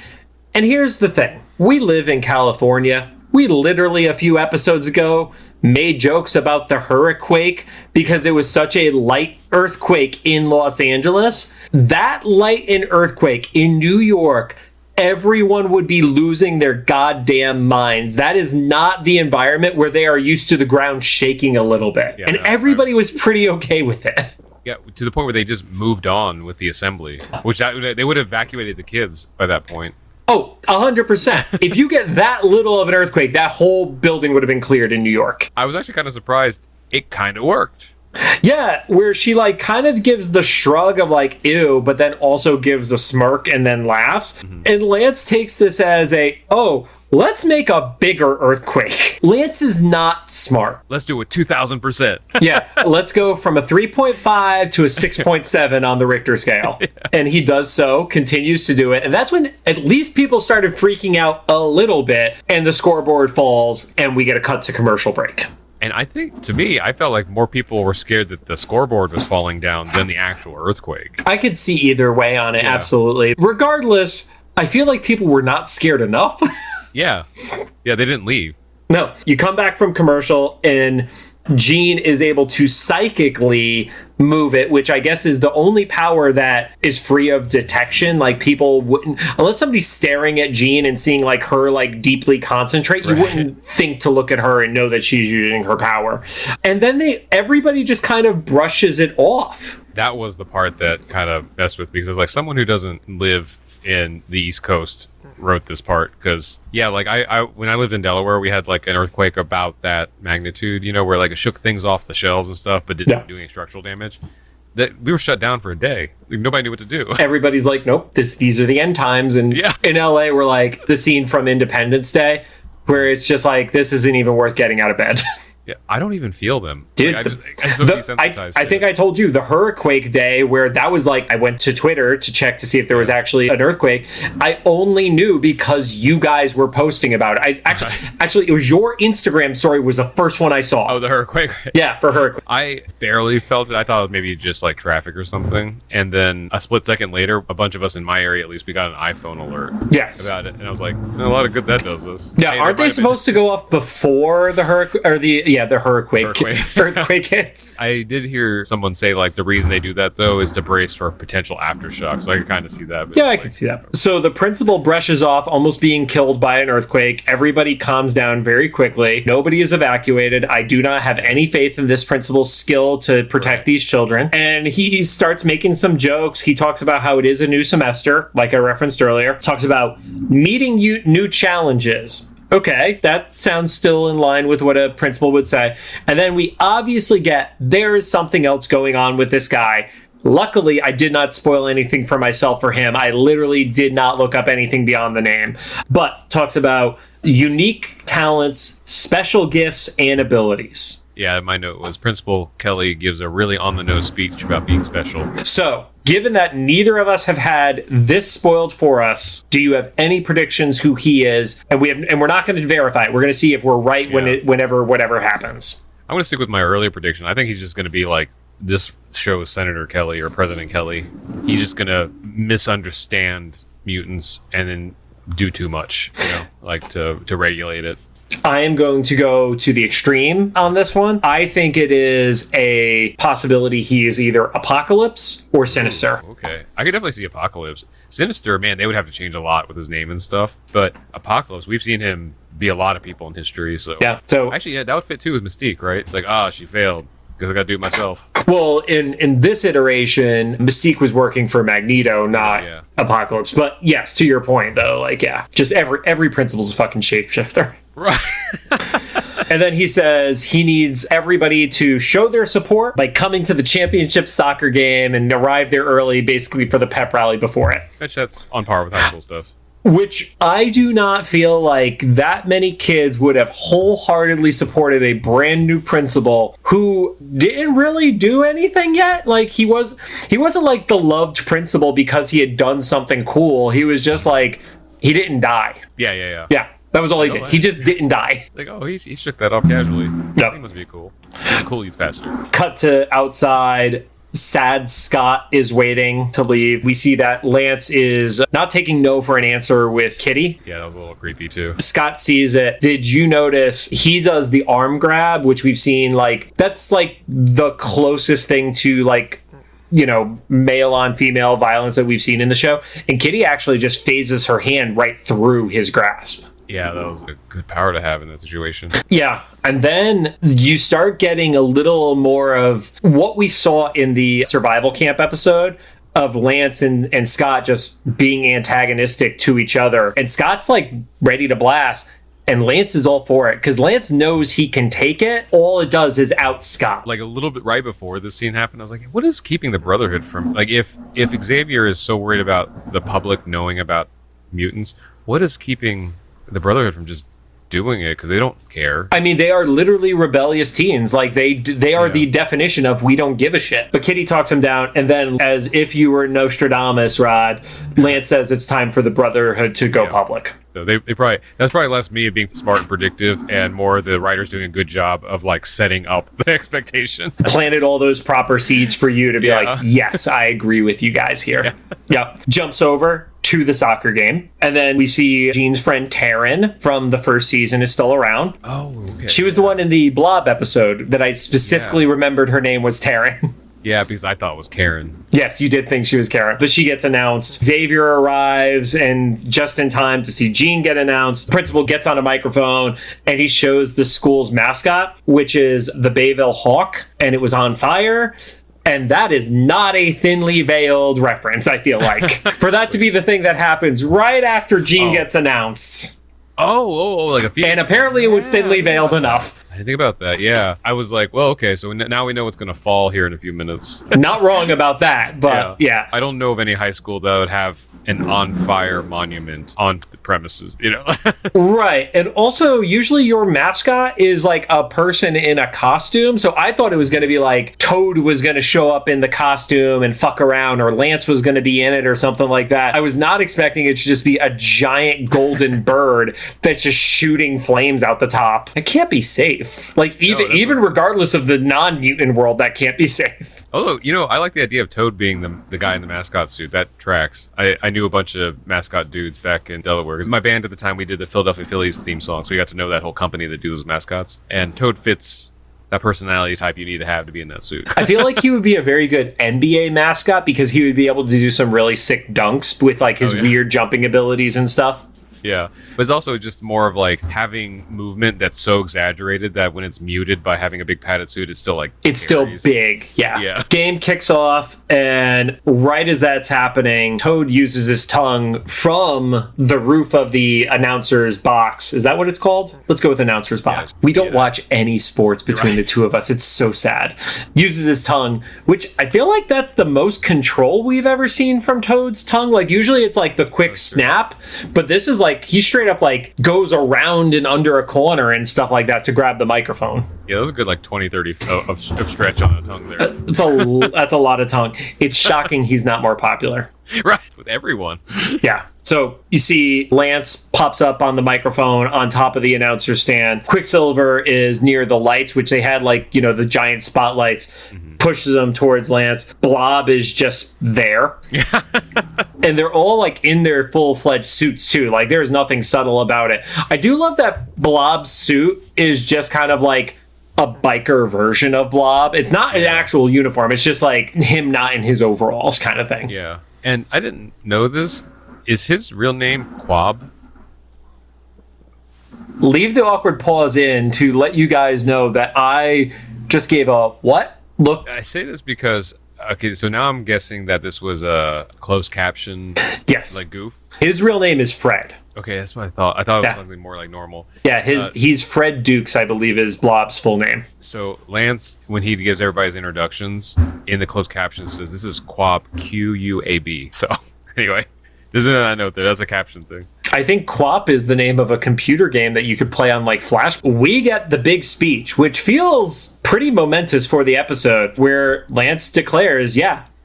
And here's the thing. We live in California. We literally a few episodes ago made jokes about the hurricane because it was such a light earthquake in Los Angeles. That light and earthquake in New York, everyone would be losing their goddamn minds. That is not the environment where they are used to the ground shaking a little bit. Yeah, and everybody was pretty okay with it. Yeah, to the point where they just moved on with the assembly, which they would have evacuated the kids by that point. Oh, 100%. If you get that little of an earthquake, that whole building would have been cleared in New York. I was actually kind of surprised. It kind of worked. Yeah, where she like kind of gives the shrug of like, ew, but then also gives a smirk and then laughs. Mm-hmm. And Lance takes this as let's make a bigger earthquake. Lance is not smart. Let's do it 2,000%. Yeah, let's go from a 3.5 to a 6.7 on the Richter scale. Yeah. And he does so, continues to do it. And that's when at least people started freaking out a little bit, and the scoreboard falls, and we get a cut to commercial break. And I think, to me, I felt like more people were scared that the scoreboard was falling down than the actual earthquake. I could see either way on it, absolutely. Regardless, I feel like people were not scared enough. Yeah, they didn't leave. No, you come back from commercial and Jean is able to psychically move it, which I guess is the only power that is free of detection. Like people wouldn't, unless somebody's staring at Jean and seeing like her like deeply concentrate, you wouldn't think to look at her and know that she's using her power. And then everybody just kind of brushes it off. That was the part that kind of messed with me, because like someone who doesn't live in the East Coast wrote this part, because like I when I lived in Delaware, we had like an earthquake about that magnitude, you know, where like it shook things off the shelves and stuff, but didn't do any structural damage. That we were shut down for a day. Like, nobody knew what to do. Everybody's like, nope, these are the end times. And in LA, we're like the scene from Independence Day where it's just like, this isn't even worth getting out of bed. Yeah, I don't even feel them. Dude, like, I think I told you the hurricane day where that was like, I went to Twitter to check to see if there was actually an earthquake. I only knew because you guys were posting about it. Actually, it was your Instagram story was the first one I saw. Oh, the hurricane. Yeah, for hurricane. I barely felt it. I thought it was maybe just like traffic or something. And then a split second later, a bunch of us in my area, at least, we got an iPhone alert about it. And I was like, a lot of good that does this. Yeah, aren't they supposed to go off before the hurricane or Yeah, the earthquake hits. I did hear someone say, like, the reason they do that, though, is to brace for potential aftershock. So I can kind of see that. But yeah, I can see that. So the principal brushes off almost being killed by an earthquake. Everybody calms down very quickly. Nobody is evacuated. I do not have any faith in this principal's skill to protect these children. And he starts making some jokes. He talks about how it is a new semester, like I referenced earlier. Talks about meeting new challenges. Okay, that sounds still in line with what a principal would say. And then we obviously get there is something else going on with this guy. Luckily, I did not spoil anything for myself or him. I literally did not look up anything beyond the name. But talks about unique talents, special gifts, and abilities. Yeah, my note was Principal Kelly gives a really on-the-nose speech about being special. So, given that neither of us have had this spoiled for us, do you have any predictions who he is? And we're not going to verify it. We're going to see if we're right whenever whatever happens. I'm going to stick with my earlier prediction. I think he's just going to be like this show's Senator Kelly or President Kelly. He's just going to misunderstand mutants and then do too much, like to regulate it. I am going to go to the extreme on this one. I think it is a possibility he is either Apocalypse or Sinister. Ooh, okay. I could definitely see Apocalypse. Sinister, man, they would have to change a lot with his name and stuff. But Apocalypse, we've seen him be a lot of people in history. So yeah. So actually, yeah, that would fit too with Mystique, right? It's like, she failed because I got to do it myself. Well, in this iteration, Mystique was working for Magneto, not Apocalypse. But yes, to your point though, just every principal's a fucking shapeshifter. Right. And then he says he needs everybody to show their support by coming to the championship soccer game and arrive there early, basically for the pep rally before it. That's on par with high school stuff. Which I do not feel like that many kids would have wholeheartedly supported a brand new principal who didn't really do anything yet. Like he wasn't like the loved principal because he had done something cool. He was just like, he didn't die. Yeah. Yeah. That was all he did. He just didn't die. Like, he shook that off casually. Yep. He must be cool. He's a cool youth pastor. Cut to outside. Sad Scott is waiting to leave. We see that Lance is not taking no for an answer with Kitty. Yeah, that was a little creepy too. Scott sees it. Did you notice he does the arm grab, which we've seen, that's like the closest thing to male on female violence that we've seen in the show. And Kitty actually just phases her hand right through his grasp. Yeah, that was a good power to have in that situation. Yeah, and then you start getting a little more of what we saw in the survival camp episode of Lance and Scott just being antagonistic to each other. And Scott's ready to blast. And Lance is all for it because Lance knows he can take it. All it does is out Scott. Like a little bit right before this scene happened, I was like, what is keeping the Brotherhood from... if Xavier is so worried about the public knowing about mutants, what is keeping the Brotherhood from just doing it? Because they don't care. I mean, they are literally rebellious teens. They are the definition of we don't give a shit. But Kitty talks him down, and then as if you were Nostradamus, Rod, Lance says it's time for the Brotherhood to go public. So that's probably less me being smart and predictive and more the writers doing a good job of setting up the expectation. Planted all those proper seeds for you to be yes, I agree with you guys here. Yeah. Jumps over to the soccer game. And then we see Jean's friend Taryn from the first season is still around. Oh, okay. She was the one in the Blob episode that I specifically remembered her name was Taryn. Yeah, because I thought it was Karen. Yes, you did think she was Karen. But she gets announced. Xavier arrives, and just in time to see Jean get announced. The principal gets on a microphone, and he shows the school's mascot, which is the Bayville Hawk, and it was on fire. And that is not a thinly veiled reference, I feel like. For that to be the thing that happens right after Jean gets announced. Like a few. And apparently it was thinly veiled enough. I didn't think about that. Yeah. I was like, well, okay, so now we know what's going to fall here in a few minutes. Not wrong about that, but yeah. I don't know of any high school that would have an on fire monument on the premises, Right. And also, usually your mascot is a person in a costume. So I thought it was going to be Toad was going to show up in the costume and fuck around, or Lance was going to be in it or something like that. I was not expecting it to just be a giant golden bird that's just shooting flames out the top. It can't be safe. Even regardless of the non-mutant world, that can't be safe. Although, I like the idea of Toad being the guy in the mascot suit. That tracks. I knew a bunch of mascot dudes back in Delaware. Because my band at the time, we did the Philadelphia Phillies theme song, so we got to know that whole company that do those mascots. And Toad fits that personality type you need to have to be in that suit. I feel like he would be a very good NBA mascot because he would be able to do some really sick dunks with like his weird jumping abilities and stuff. Yeah, but it's also just more of like having movement that's so exaggerated that when it's muted by having a big padded suit, it's still like it's carries. still big. Yeah. Game kicks off, and right as that's happening, Toad uses his tongue from the roof of the announcer's box. Is that what it's called? Let's go with announcer's box. We don't watch any sports between the two of us. It's so sad. Uses his tongue, which I feel like that's the most control we've ever seen from Toad's tongue. Like usually it's like the quick snap, but this is like he straight up like goes around and under a corner and stuff like that to grab the microphone. Yeah, that was a good like 20, 30 of stretch on the tongue there. That's a lot of tongue. It's shocking he's not more popular. Right, with everyone. Yeah. So you see Lance pops up on the microphone on top of the announcer stand. Quicksilver is near the lights, which they had like, the giant spotlights, pushes them towards Lance. Blob is just there. And they're all like in their full-fledged suits too. Like there's nothing subtle about it. I do love that Blob's suit is just kind of like a biker version of Blob. It's not an actual uniform. It's just like him not in his overalls kind of thing. Yeah. And I didn't know this. Is his real name Quab? Leave the awkward pause in to let you guys know that I just gave a what look. I say this because, okay, so now I'm guessing that this was a closed caption, yes, like goof. His real name is Fred. Okay, that's what I thought. I thought it was something more like normal. Yeah, he's Fred Dukes, I believe, is Blob's full name. So Lance, when he gives everybody's introductions, in the closed captions says, this is Quab, Q-U-A-B. So, anyway, just a note there. That's a caption thing. I think Quap is the name of a computer game that you could play on like Flash. We get the big speech, which feels pretty momentous for the episode, where Lance declares,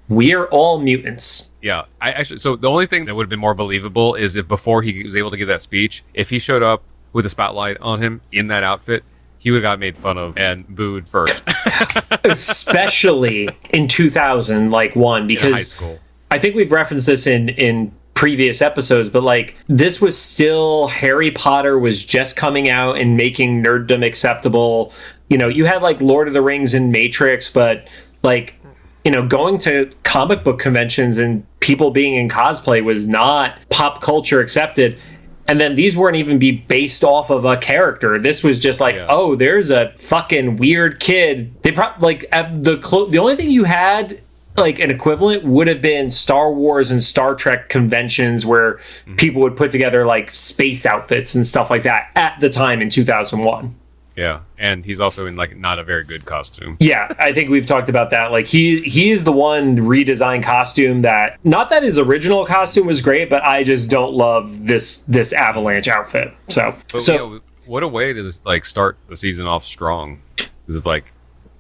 we are all mutants. Yeah, so the only thing that would have been more believable is if before he was able to give that speech, if he showed up with a spotlight on him in that outfit, he would have got made fun of and booed first. Especially in 2001, because in high school. I think we've referenced this in previous episodes, but like this was still Harry Potter was just coming out and making nerddom acceptable. You had like Lord of the Rings and Matrix, but like going to comic book conventions and people being in cosplay was not pop culture accepted. And then these weren't even be based off of a character. This was just like, oh, there's a fucking weird kid. They probably like the only thing you had like an equivalent would have been Star Wars and Star Trek conventions where people would put together like space outfits and stuff like that at the time in 2001. Yeah, and he's also in like not a very good costume. Yeah, I think we've talked about that. Like he is the one redesigned costume that, not that his original costume was great, but I just don't love this Avalanche outfit. So what a way to like start the season off strong. Is it like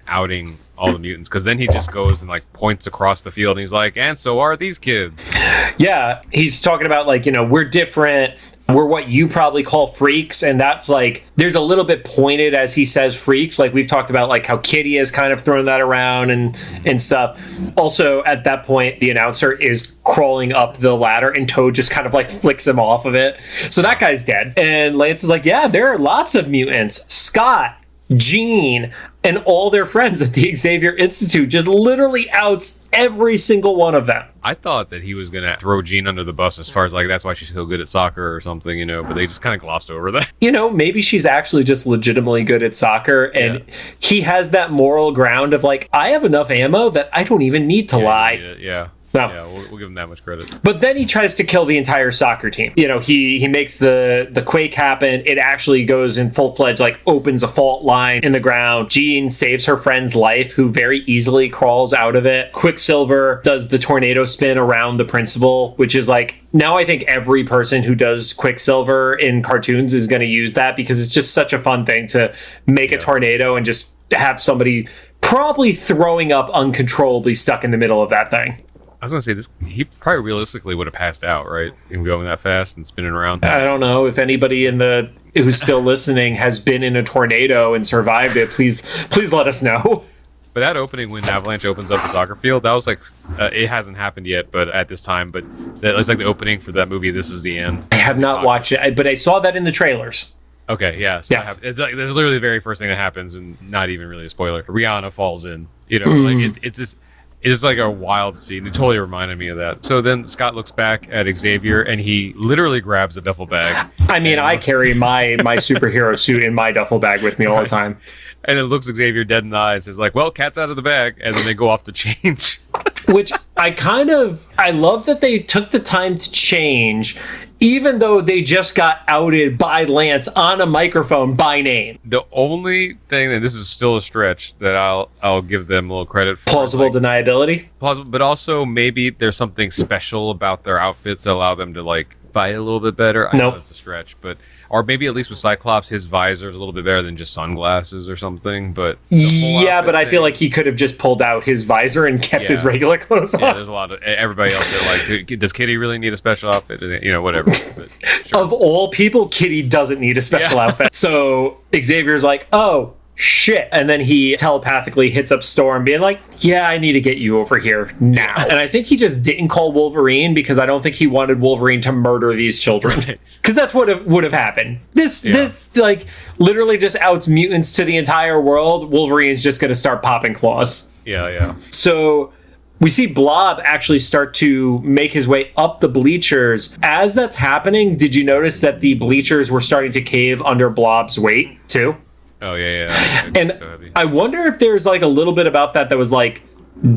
outing all the mutants? Because then he just goes and like points across the field and he's like, and so are these kids. Yeah, he's talking about like, we're different. We're what you probably call freaks, and that's like there's a little bit pointed as he says freaks. Like we've talked about like how Kitty has kind of thrown that around and stuff. Also at that point the announcer is crawling up the ladder and Toad just kind of like flicks him off of it. So that guy's dead. And Lance is like, yeah, there are lots of mutants. Scott, Jean, and all their friends at the Xavier Institute just literally outs every single one of them. I thought that he was going to throw Jean under the bus as far as like, that's why she's so good at soccer or something, but they just kind of glossed over that. Maybe she's actually just legitimately good at soccer, and he has that moral ground of like, I have enough ammo that I don't even need to lie. Yeah. No. Yeah, we'll give him that much credit. But then he tries to kill the entire soccer team. He makes the quake happen. It actually goes in full-fledged, like opens a fault line in the ground. Jean saves her friend's life, who very easily crawls out of it. Quicksilver does the tornado spin around the principal, which is like, now I think every person who does Quicksilver in cartoons is going to use that because it's just such a fun thing to make a tornado and just have somebody probably throwing up uncontrollably stuck in the middle of that thing. I was going to say this. He probably realistically would have passed out, right? Him going that fast and spinning around. I don't know if anybody who's still listening has been in a tornado and survived it. Please let us know. But that opening when Avalanche opens up the soccer field, that was like, it hasn't happened yet, but at this time, that was like the opening for that movie. This is the end. I have not watched it, but I saw that in the trailers. Okay, yeah. So Yes. it's like that's literally the very first thing that happens, and not even really a spoiler. Rihanna falls in. Like it's like a wild scene. It totally reminded me of that. So then Scott looks back at Xavier, and he literally grabs a duffel bag. I mean, I carry my superhero suit in my duffel bag with me all the time. And it looks Xavier dead in the eyes. It's like, well, cat's out of the bag, and then they go off to change. Which I love that they took the time to change, even though they just got outed by Lance on a microphone by name. The only thing, and this is still a stretch, that I'll give them a little credit for. Plausible deniability? Plausible, but also maybe there's something special about their outfits that allow them to like fight a little bit better. I know that's a stretch, but or maybe at least with Cyclops, his visor is a little bit better than just sunglasses or something. But but I feel like he could have just pulled out his visor and kept his regular clothes on. Yeah, there's a lot of everybody else that like, does Kitty really need a special outfit? Whatever. But, sure. Of all people, Kitty doesn't need a special outfit. So Xavier's like, oh, shit. And then he telepathically hits up Storm being like, yeah, I need to get you over here now. And I think he just didn't call Wolverine because I don't think he wanted Wolverine to murder these children. Because that's what would have happened. This like literally just outs mutants to the entire world. Wolverine's just going to start popping claws. Yeah. So we see Blob actually start to make his way up the bleachers. As that's happening, did you notice that the bleachers were starting to cave under Blob's weight too? Oh, yeah. And so I wonder if there's like a little bit about that was like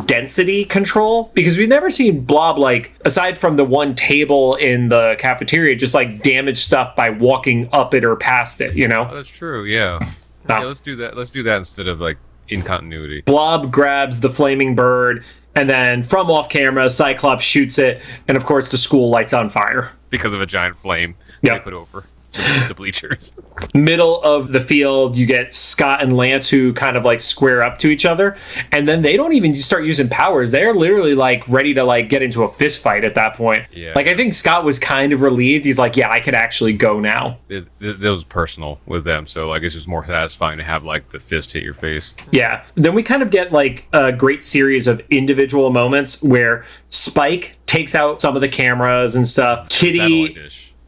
density control, because we've never seen Blob, like, aside from the one table in the cafeteria, just like damage stuff by walking up it or past it, Oh, that's true, yeah. Yeah, let's do that. Let's do that instead of like in continuity. Blob grabs the flaming bird, and then from off camera, Cyclops shoots it, and of course the school lights on fire. Because of a giant flame they put over the bleachers. Middle of the field, you get Scott and Lance who kind of like square up to each other, and then they don't even start using powers. They're literally like ready to like get into a fist fight at that point. Yeah. Like I think Scott was kind of relieved. He's like, yeah, I could actually go now. It was personal with them, so like it's just more satisfying to have like the fist hit your face. Yeah. Then we kind of get like a great series of individual moments where Spike takes out some of the cameras and stuff.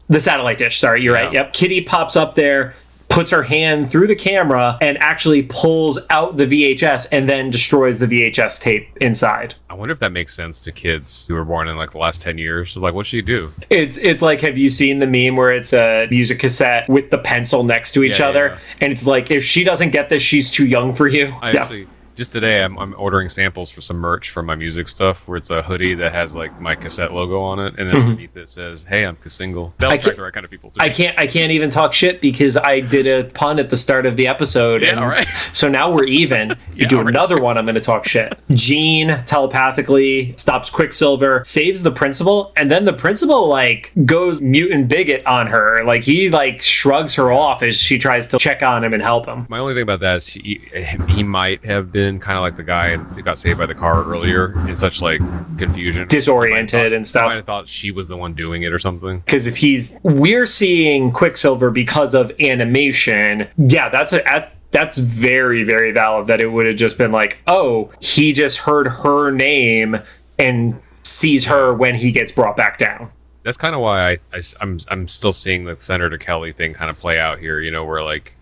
The satellite dish, sorry, you're right. Yep. Kitty pops up there, puts her hand through the camera, and actually pulls out the VHS and then destroys the VHS tape inside. I wonder if that makes sense to kids who were born in like the last 10 years. So, like, what'd she do? It's like, have you seen the meme where it's a music cassette with the pencil next to each other? Yeah. And it's like, if she doesn't get this, she's too young for you. Actually, just today, I'm ordering samples for some merch for my music stuff, where it's a hoodie that has like my cassette logo on it, and then underneath it says, "Hey, I'm single." That'll attract the right kind of people too. I can't even talk shit because I did a pun at the start of the episode, and all right. So now we're even. You do another one, I'm going to talk shit. Jean telepathically stops Quicksilver, saves the principal, and then the principal like goes mutant bigot on her. Like he like shrugs her off as she tries to check on him and help him. My only thing about that is he might have been kind of like the guy who got saved by the car earlier in such like confusion, disoriented and stuff. I might have thought she was the one doing it or something. Because if we're seeing Quicksilver because of animation, yeah, that's very, very valid. That it would have just been like, oh, he just heard her name and sees her when he gets brought back down. That's kind of why I'm still seeing the Senator Kelly thing kind of play out here. Where like.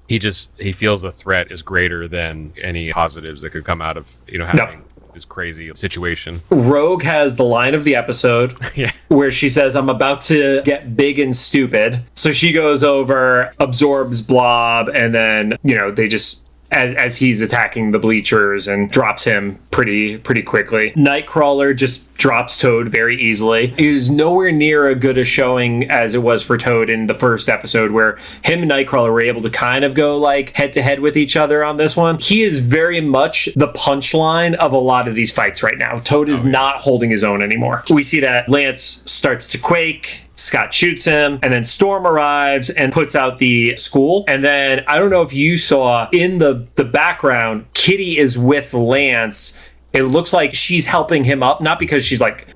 He feels the threat is greater than any positives that could come out of having this crazy situation. Rogue has the line of the episode where she says, "I'm about to get big and stupid." So she goes over, absorbs Blob, and then they just as he's attacking the bleachers and drops him pretty quickly. Nightcrawler just drops Toad very easily. It is nowhere near as good a showing as it was for Toad in the first episode, where him and Nightcrawler were able to kind of go like head to head with each other on this one. He is very much the punchline of a lot of these fights right now. Toad is not holding his own anymore. We see that Lance starts to quake. Scott shoots him, and then Storm arrives and puts out the school. And then I don't know if you saw in the background, Kitty is with Lance. It looks like she's helping him up, not because she's like,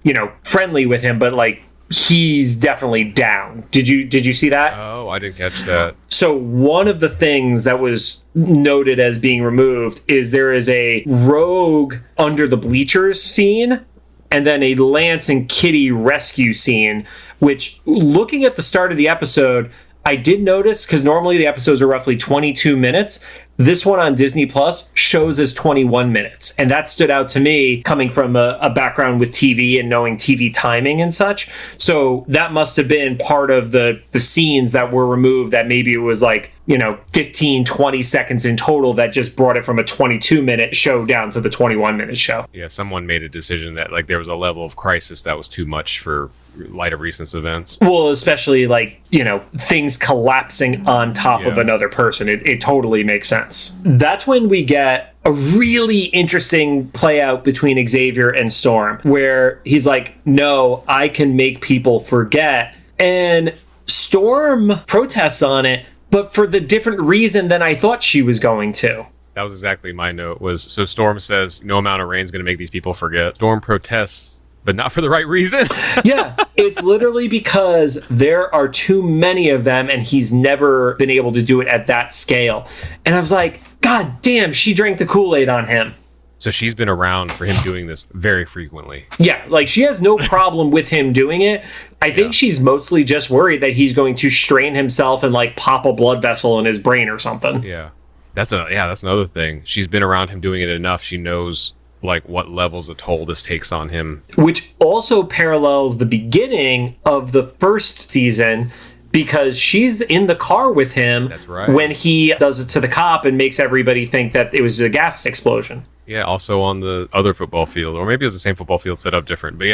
friendly with him, but like he's definitely down. Did you see that? Oh, I didn't catch that. So one of the things that was noted as being removed is there is a Rogue under the bleachers scene, and then a Lance and Kitty rescue scene, which, looking at the start of the episode, I did notice, because normally the episodes are roughly 22 minutes. This one on Disney Plus shows as 21 minutes. And that stood out to me coming from a background with TV and knowing TV timing and such. So that must have been part of the scenes that were removed, that maybe it was like, 15, 20 seconds in total that just brought it from a 22-minute show down to the 21-minute show. Yeah, someone made a decision that like there was a level of crisis that was too much for light of recent events. Well, especially like, things collapsing on top of another person. It totally makes sense. That's when we get a really interesting play out between Xavier and Storm, where he's like, no, I can make people forget. And Storm protests on it, but for the different reason than I thought she was going to. That was exactly my note. So Storm says no amount of rain is going to make these people forget. Storm protests, but not for the right reason. Yeah, it's literally because there are too many of them and he's never been able to do it at that scale. And I was like, God damn, she drank the Kool-Aid on him. So she's been around for him doing this very frequently. Yeah, like she has no problem with him doing it. I think she's mostly just worried that he's going to strain himself and like pop a blood vessel in his brain or something. Yeah. That's another thing. She's been around him doing it enough. She knows like what levels of toll this takes on him. Which also parallels the beginning of the first season, because she's in the car with him. That's right. When he does it to the cop and makes everybody think that it was a gas explosion. Yeah, also on the other football field, or maybe it's the same football field set up different. But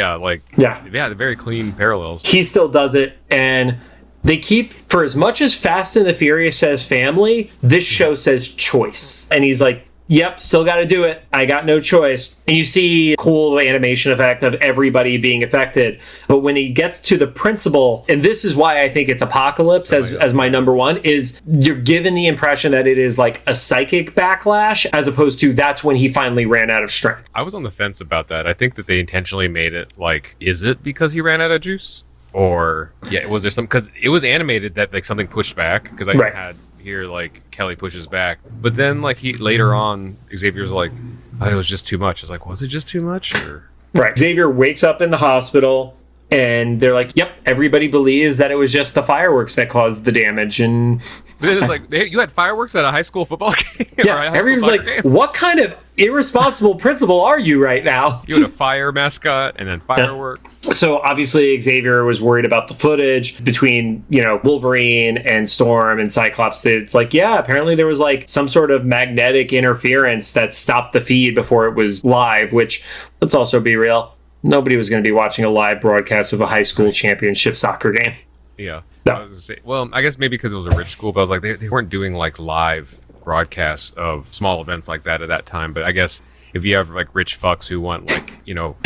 the very clean parallels. He still does it, and they keep, for as much as Fast and the Furious says family, this show says choice. And he's like, yep, still got to do it. I got no choice. And you see a cool animation effect of everybody being affected. But when he gets to the principal, and this is why I think it's Apocalypse as my number one, is you're given the impression that it is like a psychic backlash, as opposed to that's when he finally ran out of strength. I was on the fence about that. I think that they intentionally made it like, is it because he ran out of juice? Or, was there some, because it was animated that like something pushed back, because I had here like Kelly pushes back, but then like he later on Xavier's like, oh, it was just too much. I was like, was it just too much? Or Xavier wakes up in the hospital and they're like, yep, everybody believes that it was just the fireworks that caused the damage. And it's like, you had fireworks at a high school football game? Yeah, everyone's like, what kind of irresponsible principal are you right now? You had a fire mascot and then fireworks. So obviously Xavier was worried about the footage between, Wolverine and Storm and Cyclops. It's like, yeah, apparently there was like some sort of magnetic interference that stopped the feed before it was live, which, let's also be real, nobody was going to be watching a live broadcast of a high school championship soccer game. Yeah. No. I was gonna say, well, I guess maybe because it was a rich school, but I was like, they weren't doing like live broadcasts of small events like that at that time. But I guess if you have like rich fucks who want like,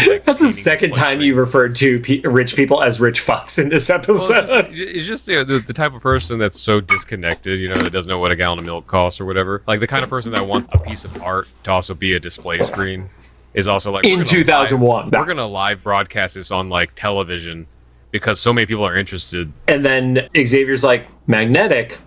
like that's the second time you referred to rich people as rich fucks in this episode. Well, it's just the type of person that's so disconnected, that doesn't know what a gallon of milk costs or whatever. Like the kind of person that wants a piece of art to also be a display screen is also like, in 2001. We're going to live broadcast this on like television because so many people are interested. And then Xavier's like, magnetic?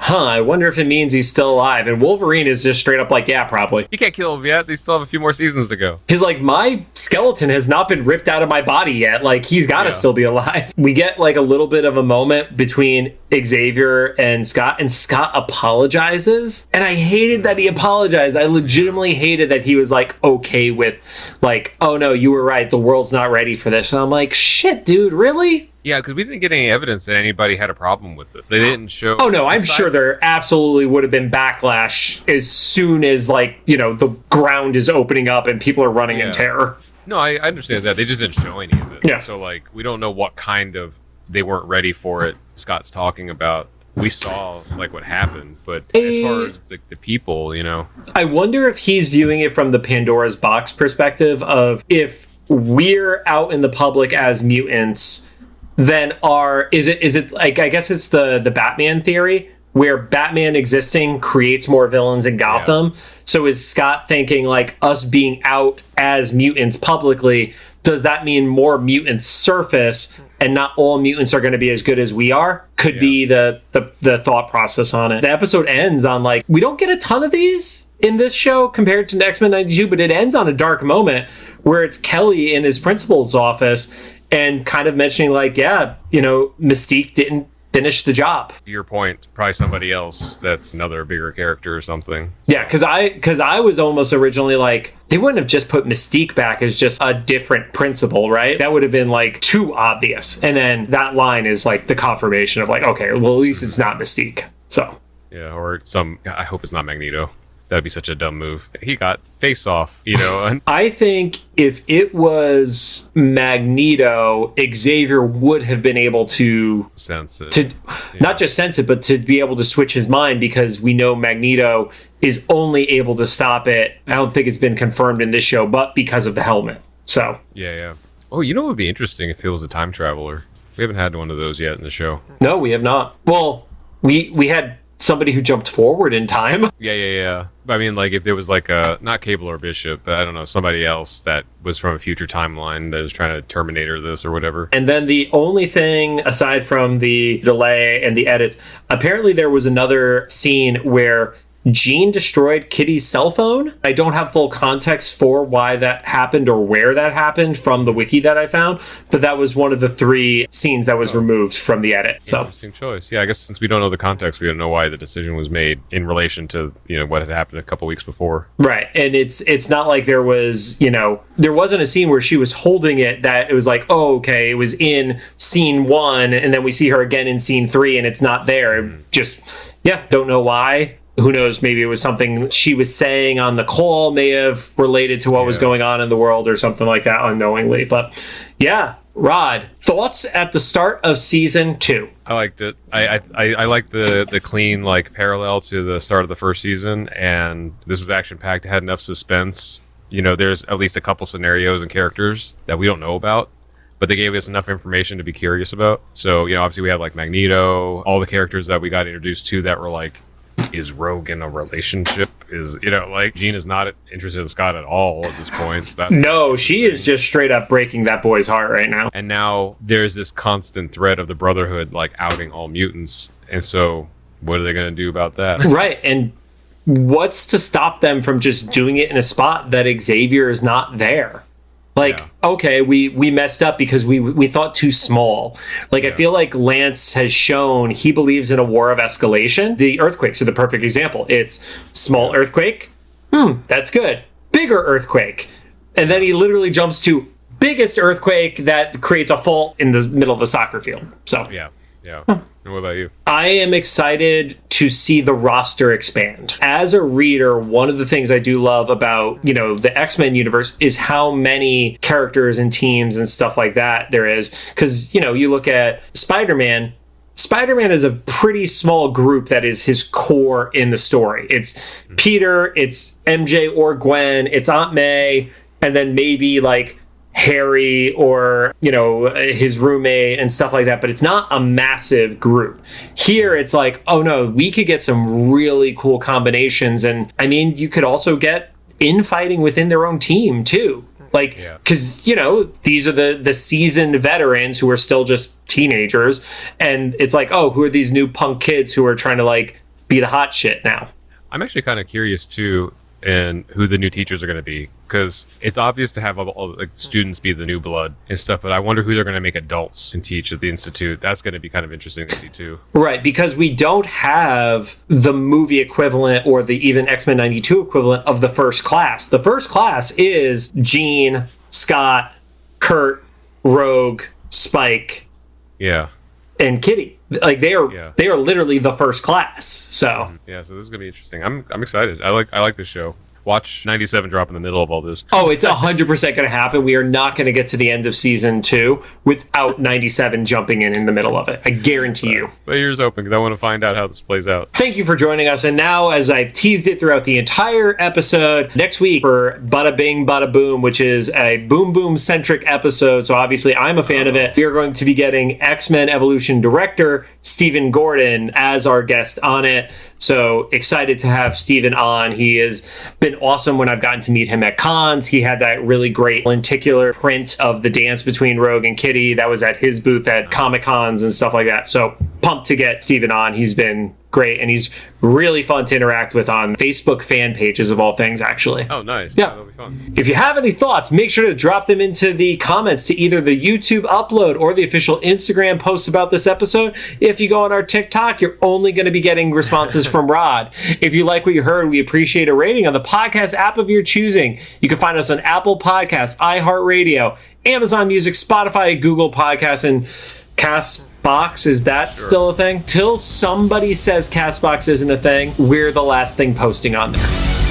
I wonder if it means he's still alive. And Wolverine is just straight up like, yeah, probably. You can't kill him yet. They still have a few more seasons to go. He's like, my skeleton has not been ripped out of my body yet. Like, he's got to still be alive. We get like a little bit of a moment between Xavier and Scott apologizes. And I hated that he apologized. I legitimately hated that he was like, okay with like, oh no, you were right. The world's not ready for this. And I'm like, shit, dude, really? Yeah, because we didn't get any evidence that anybody had a problem with it. They didn't show... Oh, no, I'm sure there absolutely would have been backlash as soon as, like, the ground is opening up and people are running in terror. No, I understand that. They just didn't show any of it. Yeah. So, like, we don't know what kind of... They weren't ready for it. Scott's talking about... We saw, like, what happened. But as far as the people, I wonder if he's viewing it from the Pandora's box perspective of if we're out in the public as mutants... Then is it like, I guess it's the Batman theory where Batman existing creates more villains in Gotham. Yeah. So is Scott thinking like us being out as mutants publicly, does that mean more mutants surface and not all mutants are going to be as good as we are? Could be the thought process on it. The episode ends on like, we don't get a ton of these in this show compared to X-Men 92, but it ends on a dark moment where it's Kelly in his principal's office and kind of mentioning like, Mystique didn't finish the job. To your point, probably somebody else that's another bigger character or something. Yeah, because I was almost originally like, they wouldn't have just put Mystique back as just a different principal, right? That would have been like too obvious. And then that line is like the confirmation of like, okay, well, at least it's not Mystique. So yeah, or I hope it's not Magneto. That'd be such a dumb move. He got face off, you know. And I think if it was Magneto, Xavier would have been able to sense it. To not just sense it, but to be able to switch his mind, because we know Magneto is only able to stop it. I don't think it's been confirmed in this show, but because of the helmet. So yeah. Oh, you know what would be interesting if it was a time traveler? We haven't had one of those yet in the show. No, we have not. Well, we had somebody who jumped forward in time. Yeah. I mean, like, if there was like not Cable or Bishop, but I don't know, somebody else that was from a future timeline that was trying to Terminator this or whatever. And then the only thing, aside from the delay and the edits, apparently there was another scene where Jean destroyed Kitty's cell phone. I don't have full context for why that happened or where that happened from the wiki that I found, but that was one of the 3 scenes that was removed from the edit. So interesting choice. Yeah, I guess since we don't know the context, we don't know why the decision was made in relation to, you know, what had happened a couple weeks before. Right. And it's not like there was, you know, there wasn't a scene where she was holding it that it was like, oh, okay, it was in scene 1 and then we see her again in scene 3 and it's not there. Just, yeah, don't know why. Who knows, maybe it was something she was saying on the call may have related to what was going on in the world or something like that unknowingly. But yeah, Rod, thoughts at the start of season 2? I liked it. I liked the clean, like, parallel to the start of the first season, and this was action-packed. It had enough suspense. You know, there's at least a couple scenarios and characters that we don't know about, but they gave us enough information to be curious about. So, you know, obviously we had, like, Magneto, all the characters that we got introduced to that were, like, is Rogue in a relationship? Is, you know, like, Jean is not interested in Scott at all at this point. So no, she is just straight up breaking that boy's heart right now. And now there's this constant threat of the Brotherhood, like, outing all mutants. And so what are they going to do about that? Right. And what's to stop them from just doing it in a spot that Xavier is not there? Like, okay, we messed up because we thought too small. Like, I feel like Lance has shown he believes in a war of escalation. The earthquakes are the perfect example. It's small earthquake. That's good. Bigger earthquake. And then he literally jumps to biggest earthquake that creates a fault in the middle of a soccer field. So Yeah. And what about you? I am excited to see the roster expand. As a reader, one of the things I do love about, you know, the X-Men universe is how many characters and teams and stuff like that there is. Because, you know, you look at Spider-Man is a pretty small group that is his core in the story. It's Peter, it's MJ or Gwen, it's Aunt May, and then maybe like Harry or, you know, his roommate and stuff like that, but it's not a massive group. Here it's like, oh no, we could get some really cool combinations. And I mean, you could also get infighting within their own team too. Like, because, you know, these are the seasoned veterans who are still just teenagers. And it's like, oh, who are these new punk kids who are trying to like be the hot shit now? I'm actually kind of curious too, and who the new teachers are going to be, because it's obvious to have all like students be the new blood and stuff, but I wonder who they're going to make adults and teach at the Institute. That's going to be kind of interesting to see too. Right, because we don't have the movie equivalent or the even X-Men 92 equivalent of the First Class. The First Class is Jean, Scott, Kurt, Rogue, Spike, and Kitty. Like they are literally the First Class. So so this is gonna be interesting. I'm excited. I like this show. Watch 97 drop in the middle of all this. Oh, it's 100% going to happen. We are not going to get to the end of season 2 without 97 jumping in the middle of it. I guarantee you. But ears open because I want to find out how this plays out. Thank you for joining us. And now, as I've teased it throughout the entire episode, next week for Bada Bing Bada Boom, which is a Boom Boom centric episode. So obviously I'm a fan of it. We are going to be getting X-Men Evolution director Stephen Gordon as our guest on it. So excited to have Stephen on. He has been awesome when I've gotten to meet him at cons. He had that really great lenticular print of the dance between Rogue and Kitty that was at his booth at Comic Cons and stuff like that. So pumped to get Stephen on. He's been great, and he's really fun to interact with on Facebook fan pages of all things, actually. Oh, nice. Yeah. That'll be fun. If you have any thoughts, make sure to drop them into the comments to either the YouTube upload or the official Instagram posts about this episode. If you go on our TikTok, you're only going to be getting responses from Rod. If you like what you heard, we appreciate a rating on the podcast app of your choosing. You can find us on Apple Podcasts, iHeartRadio, Amazon Music, Spotify, Google Podcasts, and Castbox. Is that still a thing? Till somebody says Castbox isn't a thing, we're the last thing posting on there.